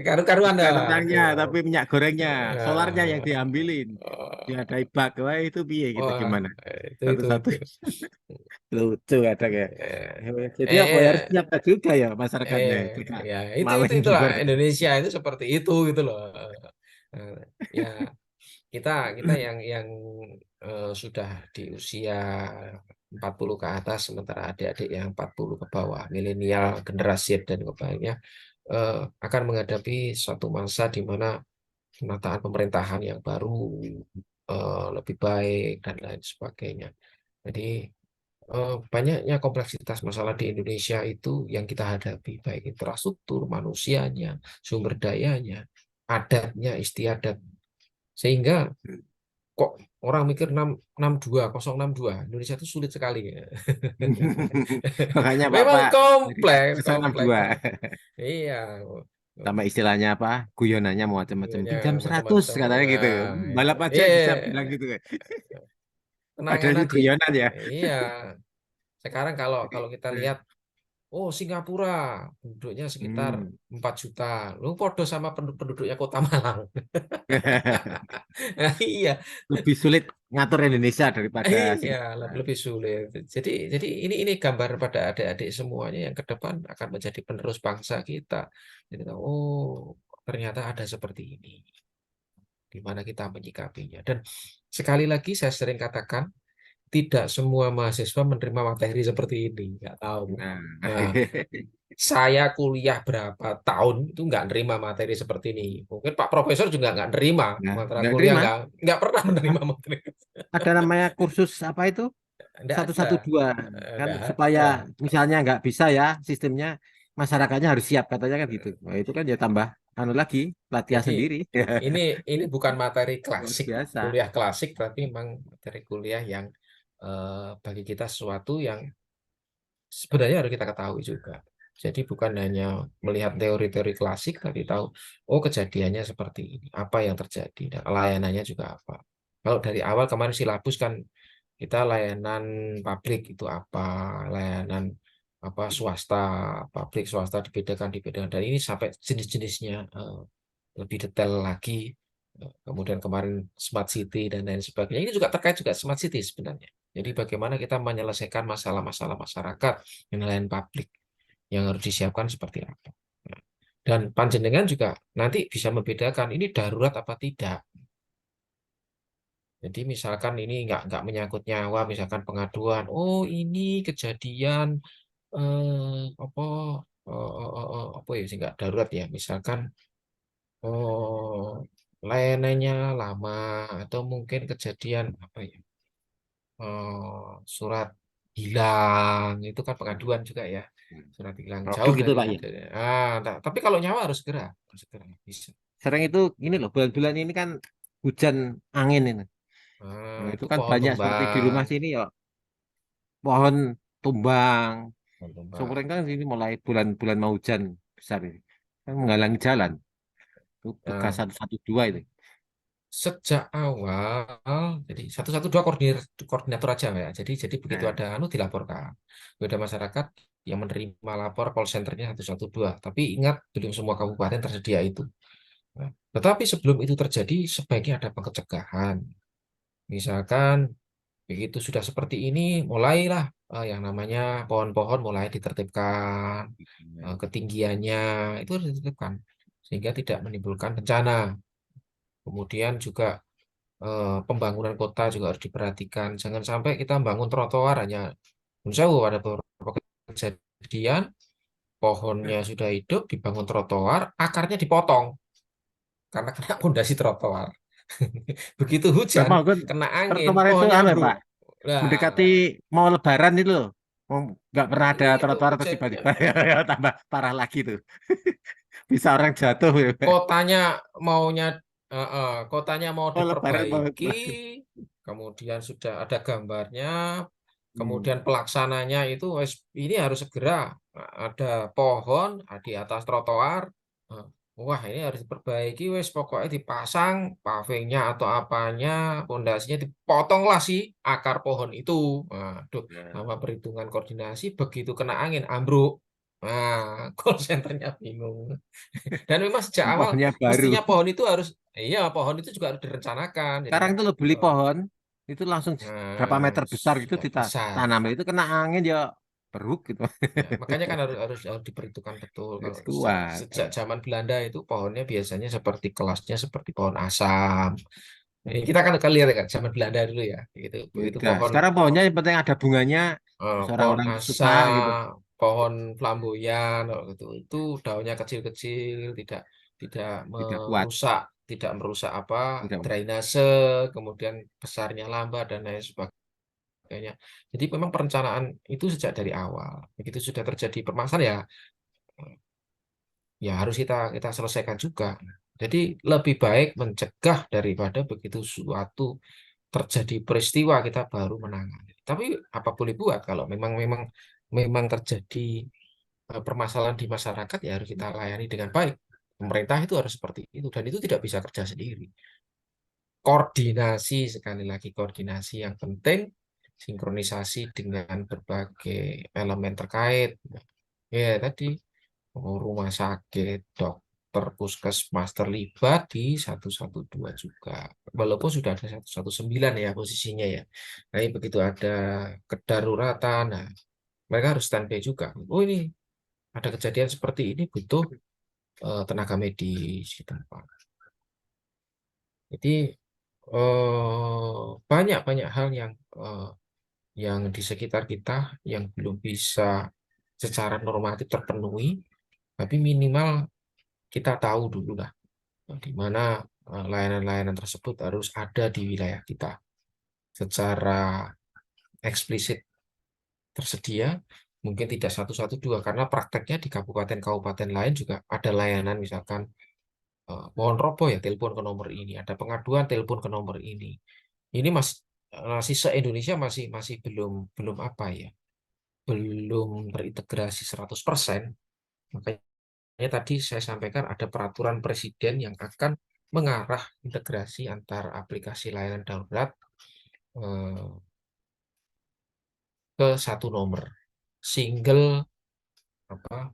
Karu-karuan Bukan dah. orangnya, tapi minyak gorengnya, solarnya yang Ya. diambilin. Oh, Diadai bug, wah itu piye gitu wah, gimana? itu. Satu-satu lucu kadang ya. Eh, Jadi apa ya harus eh, siap juga ya masyarakatnya. Jika ya itu maling di itulah luar. Indonesia itu seperti itu gitu loh. Eh, ya kita kita yang sudah di usia 40 ke atas, sementara adik-adik yang 40 ke bawah, milenial, generasi Z dan kebawahnya akan menghadapi suatu masa di mana penataan pemerintahan yang baru lebih baik dan lain sebagainya. Jadi banyaknya kompleksitas masalah di Indonesia itu yang kita hadapi, baik infrastruktur, manusianya, sumber dayanya, adatnya, istiadat. Sehingga kok orang mikir 062 Indonesia itu sulit sekali. Makanya Memang Bapak dari kompleks, 062. Iya. Sama istilahnya apa? Guyonannya mau macam-macam. Ininya Pinjam 100 macam-macam. katanya gitu. Balap aja bisa bilang Iya, gitu. Padahal itu penanganan di guyonan ya. iya. Sekarang kalau kalau kita Hmm. lihat, oh Singapura penduduknya sekitar Hmm. 4 juta. Lu podo sama penduduknya Kota Malang. Nah, iya, Lebih sulit ngatur Indonesia daripada iya, Singapura. lebih sulit. Jadi ini gambar pada adik-adik semuanya yang ke depan akan menjadi penerus bangsa kita. Jadi tahu, oh ternyata ada seperti ini. Di mana kita menyikapinya. Dan sekali lagi saya sering katakan, tidak semua mahasiswa menerima materi seperti ini. Nggak tahu. Nah, Nah, saya kuliah berapa tahun itu nggak nerima materi seperti ini. Mungkin Pak Profesor juga nggak nerima nah, mata nggak kuliah terima. nggak pernah menerima materi. Ada namanya kursus apa itu? Nggak ada, 112 kan nggak supaya ada. misalnya nggak bisa ya sistemnya masyarakatnya harus siap katanya kan gitu. Nah, itu kan ya tambah anu lagi latihan Jadi sendiri. ini ini bukan materi Luar klasik, biasa. kuliah klasik, tapi memang materi kuliah yang bagi kita sesuatu yang sebenarnya harus kita ketahui juga. Jadi bukan hanya melihat teori-teori klasik, tapi tahu, oh kejadiannya seperti ini, apa yang terjadi, dan layanannya juga apa. Kalau dari awal kemarin silabus kan kita layanan publik itu apa, layanan apa swasta, publik swasta dibedakan, dan ini sampai jenis-jenisnya lebih detail lagi. Kemudian kemarin smart city dan lain sebagainya. Ini juga terkait juga smart city sebenarnya. Jadi bagaimana kita menyelesaikan masalah-masalah masyarakat yang lain publik yang harus disiapkan seperti apa. Dan panjenengan juga nanti bisa membedakan ini darurat apa tidak. Jadi misalkan ini nggak menyangkut nyawa, misalkan pengaduan, oh ini kejadian apa apa ya sih nggak darurat ya, misalkan oh layanannya lama atau mungkin kejadian apa ya, surat hilang itu kan pengaduan juga ya, surat hilang Produk jauh itu dari Pak ya. tapi kalau nyawa harus segera bisa. Sering itu ini loh bulan-bulan ini kan hujan angin ini. Nah, itu Itu kan pohon banyak seperti di tumbang, rumah sini ya pohon tumbang. pohon tumbang. Sore kan sini mulai bulan-bulan mau hujan besar ini. Kan menghalangi jalan. Itu tugas Nah, 112 itu. sejak awal, jadi 112 koordinator aja ya. Jadi begitu Nah, ada anu dilaporkan. Beda masyarakat yang menerima lapor call center-nya 112. Tapi ingat belum semua kabupaten tersedia itu. Nah, tetapi sebelum itu terjadi sebaiknya ada pencegahan. Misalkan begitu sudah seperti ini, mulailah yang namanya pohon-pohon mulai ditertibkan, ketinggiannya itu harus ditertibkan sehingga tidak menimbulkan bencana. Kemudian juga pembangunan kota juga harus diperhatikan. Jangan sampai kita bangun trotoar hanya Sewu ada beberapa kejadian pohonnya sudah hidup dibangun trotoar, akarnya dipotong karena kena pondasi trotoar. Begitu Gak hujan, mau kan kena angin, trotoar itu pohonnya anu ya ambruk. Pak. Mendekati Nah, mau Lebaran itu loh. Nggak pernah ada itu trotoar terus kejadian. tiba-tiba ya, tambah parah lagi tuh. Bisa orang jatuh ya. Kotanya maunya kotanya mau Oh Lebaran mau. diperbaiki, kemudian sudah ada gambarnya, Hmm. kemudian pelaksananya itu ini harus segera ada pohon di atas trotoar. Eh, Wah, ini harus diperbaiki, wes pokoknya dipasang pavingnya atau apanya, pondasinya dipotonglah sih akar pohon itu. Waduh, Nah, sama perhitungan koordinasi begitu kena angin ambruk. Nah, call centernya bingung. Dan memang sejak awal Pohonnya baru. mestinya pohon itu harus, iya pohon itu juga harus direncanakan. Jadi Sekarang kan, itu lo beli eh, pohon, itu langsung berapa meter besar gitu sudah besar. ditanam. Itu kena angin ya beruk gitu. Ya, makanya kan harus harus harus diperhitungkan betul. Kalau Harus sejak kuat. sejak zaman Belanda itu pohonnya biasanya seperti kelasnya seperti pohon asam. Ini kita kan lihat kan zaman Belanda dulu ya, gitu. Begitu Beda. pohon Sekarang pohonnya yang penting ada bunganya. Terus pohon orang-orang asa, suka gitu. pohon flamboyan, gitu. Itu daunnya kecil-kecil, tidak Tidak kuat. merusak, tidak merusak apa Tidak. drainase, kemudian besarnya lambat dan lain sebagainya. Jadi memang perencanaan itu sejak dari awal. Begitu sudah terjadi permasalahan ya, ya harus kita kita selesaikan juga. Jadi lebih baik mencegah daripada begitu suatu terjadi peristiwa kita baru menangani. Tapi apa boleh buat kalau memang memang memang terjadi permasalahan di masyarakat ya harus kita layani dengan baik. Pemerintah itu harus seperti itu dan itu tidak bisa kerja sendiri. Koordinasi sekali lagi koordinasi yang penting, sinkronisasi dengan berbagai elemen terkait. Ya tadi rumah sakit, dokter, puskesmas terlibat di 112 juga. Walaupun sudah ada 119 ya posisinya ya. Nah, begitu ada kedaruratan, nah, mereka harus standby juga. Oh ini ada kejadian seperti ini butuh tenaga medis di tempat. Jadi banyak-banyak hal yang di sekitar kita yang belum bisa secara normatif terpenuhi, tapi minimal kita tahu dulu lah di mana layanan-layanan tersebut harus ada di wilayah kita secara eksplisit tersedia, mungkin tidak 112 karena prakteknya di kabupaten-kabupaten lain juga ada layanan misalkan mohon roboh ya telepon ke nomor ini, ada pengaduan telepon ke nomor ini. Ini masih se-Indonesia masih masih belum belum apa ya, belum terintegrasi 100%. Makanya tadi saya sampaikan ada peraturan presiden yang akan mengarah integrasi antar aplikasi layanan darurat eh, ke satu nomor single apa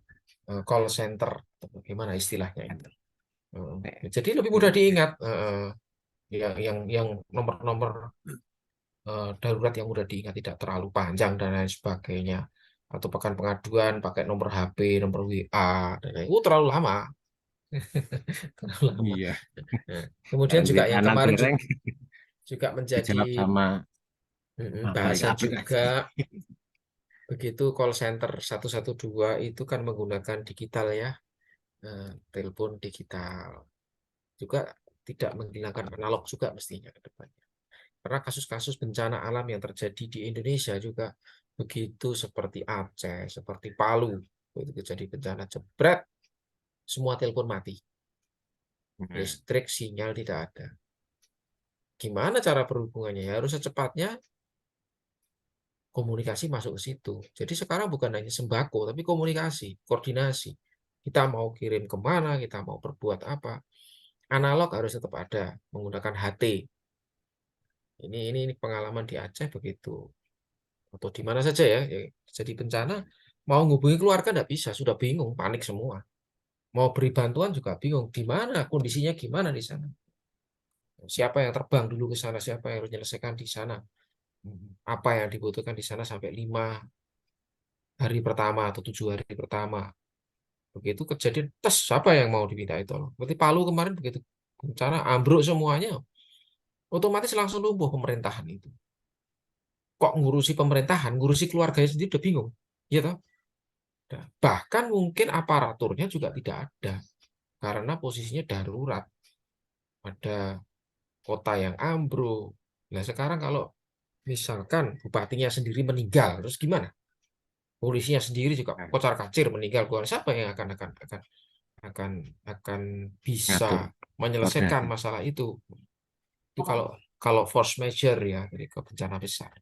call center atau bagaimana istilahnya itu. Jadi lebih mudah diingat yang nomor-nomor darurat yang mudah diingat tidak terlalu panjang dan lain sebagainya. Atau bahkan pengaduan pakai nomor HP, nomor WA dan lain. Terlalu lama, terlalu lama. Iya. Nah, kemudian Kalau juga WA yang nanti kemarin reng juga menjadi dijawab sama bahasan aplikasi. juga begitu call center 112 itu kan menggunakan digital ya, telepon digital juga tidak menghilangkan analog juga mestinya ke depannya. Karena kasus-kasus bencana alam yang terjadi di Indonesia juga begitu seperti Aceh, seperti Palu, itu terjadi bencana jebret, semua telepon mati, Hmm. listrik sinyal tidak ada. Gimana cara perhubungannya? Ya, harus secepatnya komunikasi masuk ke situ. Jadi sekarang bukan hanya sembako, tapi komunikasi, koordinasi. Kita mau kirim kemana, kita mau berbuat apa. Analog harus tetap ada, menggunakan HT. Ini pengalaman di Aceh begitu. Atau di mana saja ya, jadi bencana, mau ngubungi keluarga nggak bisa, sudah bingung, panik semua. Mau beri bantuan juga bingung, di mana, kondisinya gimana di sana. Siapa yang terbang dulu ke sana, siapa yang harus menyelesaikan di sana. Apa yang dibutuhkan di sana sampai 5 hari pertama atau 7 hari pertama. Begitu kejadian, tes siapa yang mau diminta itu? Berarti Palu kemarin begitu bencana ambruk semuanya, otomatis langsung lumpuh pemerintahan itu. Kok ngurusi pemerintahan, ngurusi keluarganya sendiri udah bingung, ya toh? Nah, bahkan mungkin aparaturnya juga tidak ada karena posisinya darurat. Ada kota yang ambruk. Nah, sekarang kalau misalkan bupatinya sendiri meninggal, terus gimana? Polisinya sendiri juga kocar-kacir meninggal, siapa yang akan akan bisa Ngatur menyelesaikan koordinasi. masalah itu? Itu kalau kalau force major ya, dari ke bencana besar.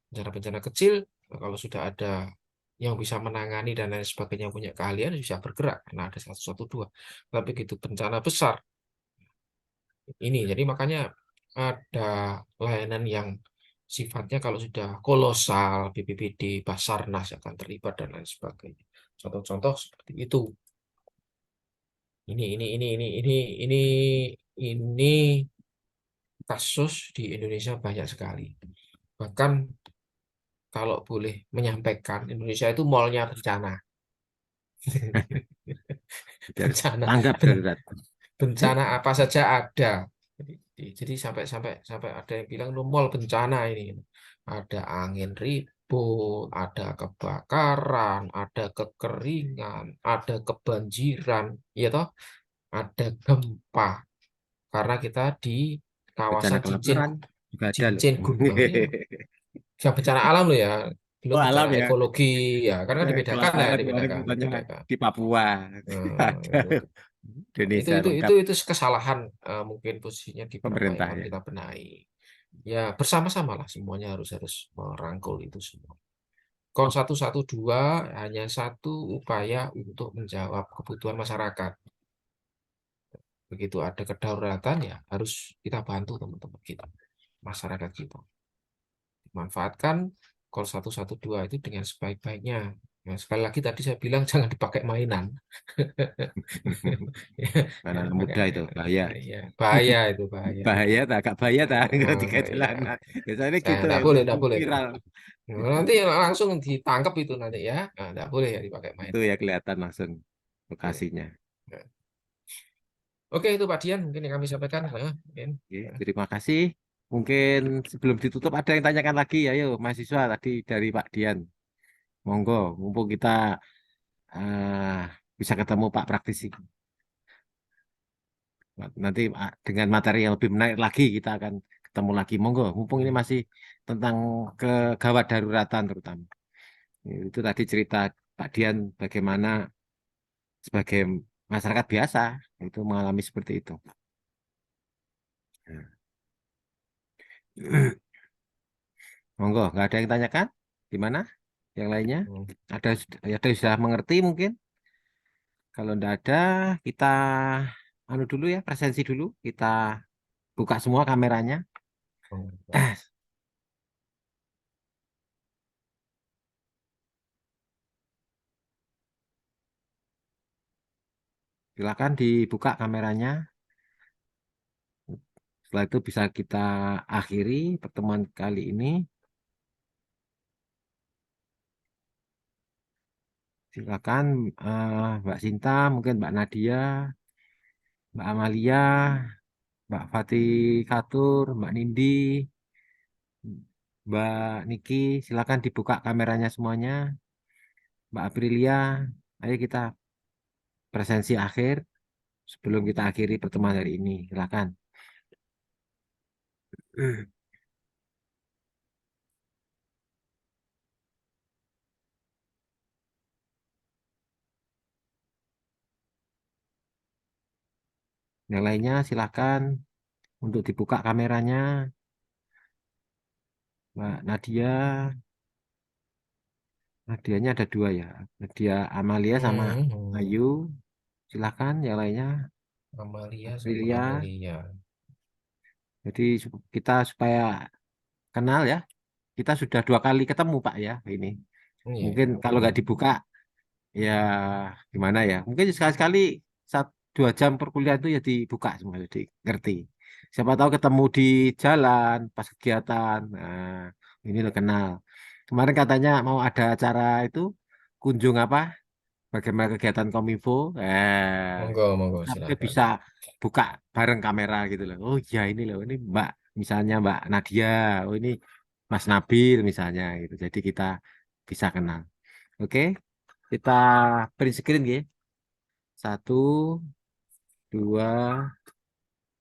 Bencana-bencana kecil, kalau sudah ada yang bisa menangani dan lain sebagainya punya keahlian bisa bergerak karena ada 112. Tapi begitu bencana besar ini, jadi makanya ada layanan yang sifatnya kalau sudah kolosal, BPBD, Basarnas akan terlibat dan lain sebagainya. Contoh-contoh seperti itu. Ini ini kasus di Indonesia banyak sekali. Bahkan kalau boleh menyampaikan, Indonesia itu mallnya bencana. Harus Bencana, tanggap darurat. bencana apa saja ada. Jadi sampai sampai sampai ada yang bilang lu mall bencana ini. Ada angin ribut, ada kebakaran, ada kekeringan, ada kebanjiran, ya toh, ada gempa. Karena kita di Bencana kawasan cincin kelaparan juga ada loh. cincin gunung ya. Yang bencana alam loh ya, belum Oh alam bencana ya. ekologi ya. Karena kan dibedakan ya, Kelaparan kemarin dibedakan, katanya dibedakan. di Papua. Nah, Ada. Indonesia lengkap itu kesalahan, mungkin posisinya di berapa yang pemerintah harus ya. kita benahi. Ya bersama-sama lah semuanya harus harus merangkul itu semua. Kon 112 hanya satu upaya untuk menjawab kebutuhan masyarakat. Begitu ada kedaulatan ya harus kita bantu teman-teman kita, masyarakat kita. Manfaatkan call 112 itu dengan sebaik-baiknya. Nah, sekali lagi tadi saya bilang jangan dipakai mainan. Karena Jangan anak dipakai muda itu mainan. bahaya. Ya, bahaya itu bahaya. Bahaya tak agak bahaya tak kalau tiga Ya, jalanan. Biasanya saya gitu yang enggak boleh. viral. Nanti langsung ditangkap itu nanti ya. Nah, enggak boleh ya dipakai Itu mainan. ya kelihatan langsung Ya. lokasinya. Ya. Oke, itu Pak Dian mungkin yang kami sampaikan. Nah, mungkin. Oke, terima kasih. Mungkin sebelum ditutup ada yang tanyakan lagi, ayo mahasiswa tadi dari Pak Dian. Monggo, mumpung kita eh, bisa ketemu Pak Praktisi. Nanti dengan materi yang lebih menarik lagi kita akan ketemu lagi. Monggo, mumpung ini masih tentang kegawat daruratan terutama. Itu tadi cerita Pak Dian bagaimana sebagai masyarakat biasa itu mengalami seperti itu. Monggo, nggak ada yang tanyakan? Gimana? Yang lainnya? Hmm. Ada yang sudah mengerti mungkin? Kalau tidak ada, kita anu dulu ya, presensi dulu. Kita buka semua kameranya. Hmm. Silakan dibuka kameranya. Setelah itu bisa kita akhiri pertemuan kali ini. Silakan Mbak Sinta, mungkin Mbak Nadia, Mbak Amalia, Mbak Fatih Katur, Mbak Nindi, Mbak Niki, silakan dibuka kameranya semuanya. Mbak Aprilia, ayo kita presensi akhir sebelum kita akhiri pertemuan hari ini. Silakan. Yang lainnya silakan untuk dibuka kameranya. Mbak Nadia, Nadianya ada dua ya. Nadia Amalia sama Hmm. Ayu. Silakan yang lainnya. Amalia sama Aprilia. Amelia. Jadi kita supaya kenal ya. Kita sudah dua kali ketemu Pak ya ini. Iya. Mungkin kalau nggak dibuka ya gimana ya. Mungkin sekali-sekali 1 2 jam perkuliahan itu ya dibuka semua jadi ngerti. Siapa tahu ketemu di jalan pas kegiatan. Nah, ini lo kenal. Kemarin katanya mau ada acara itu kunjung apa? Bagaimana kegiatan Kominfo? Monggo, monggo, Kita silakan. bisa buka bareng kamera gitu loh. Oh ya ini loh, ini Mbak misalnya Mbak Nadia, oh ini Mas Nabil misalnya gitu. Jadi kita bisa kenal. Oke, kita print screen ya. 1 2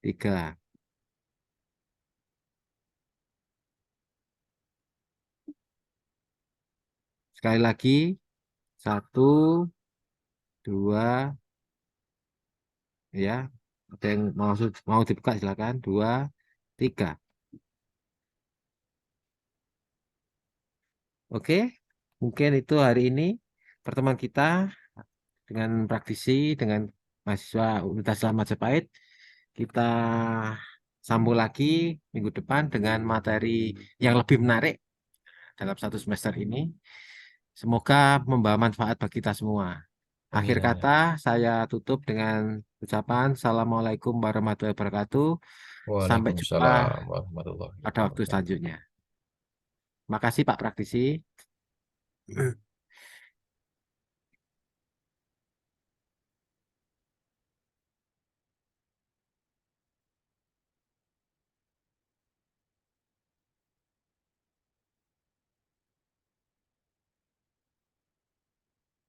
3. Sekali lagi 1 2 ya. Ada yang mau dibuka silakan. 2 3. Oke, mungkin itu hari ini pertemuan kita dengan praktisi dengan mahasiswa Universitas Islam Majapahit. Kita sambung lagi minggu depan dengan materi yang lebih menarik dalam satu semester ini. Semoga membawa manfaat bagi kita semua. Akhir Amin, kata, amin. saya tutup dengan ucapan Assalamualaikum warahmatullahi wabarakatuh. Sampai jumpa Waalaikumsalam warahmatullahi pada waktu wabarakatuh. selanjutnya. Makasih Pak Praktisi.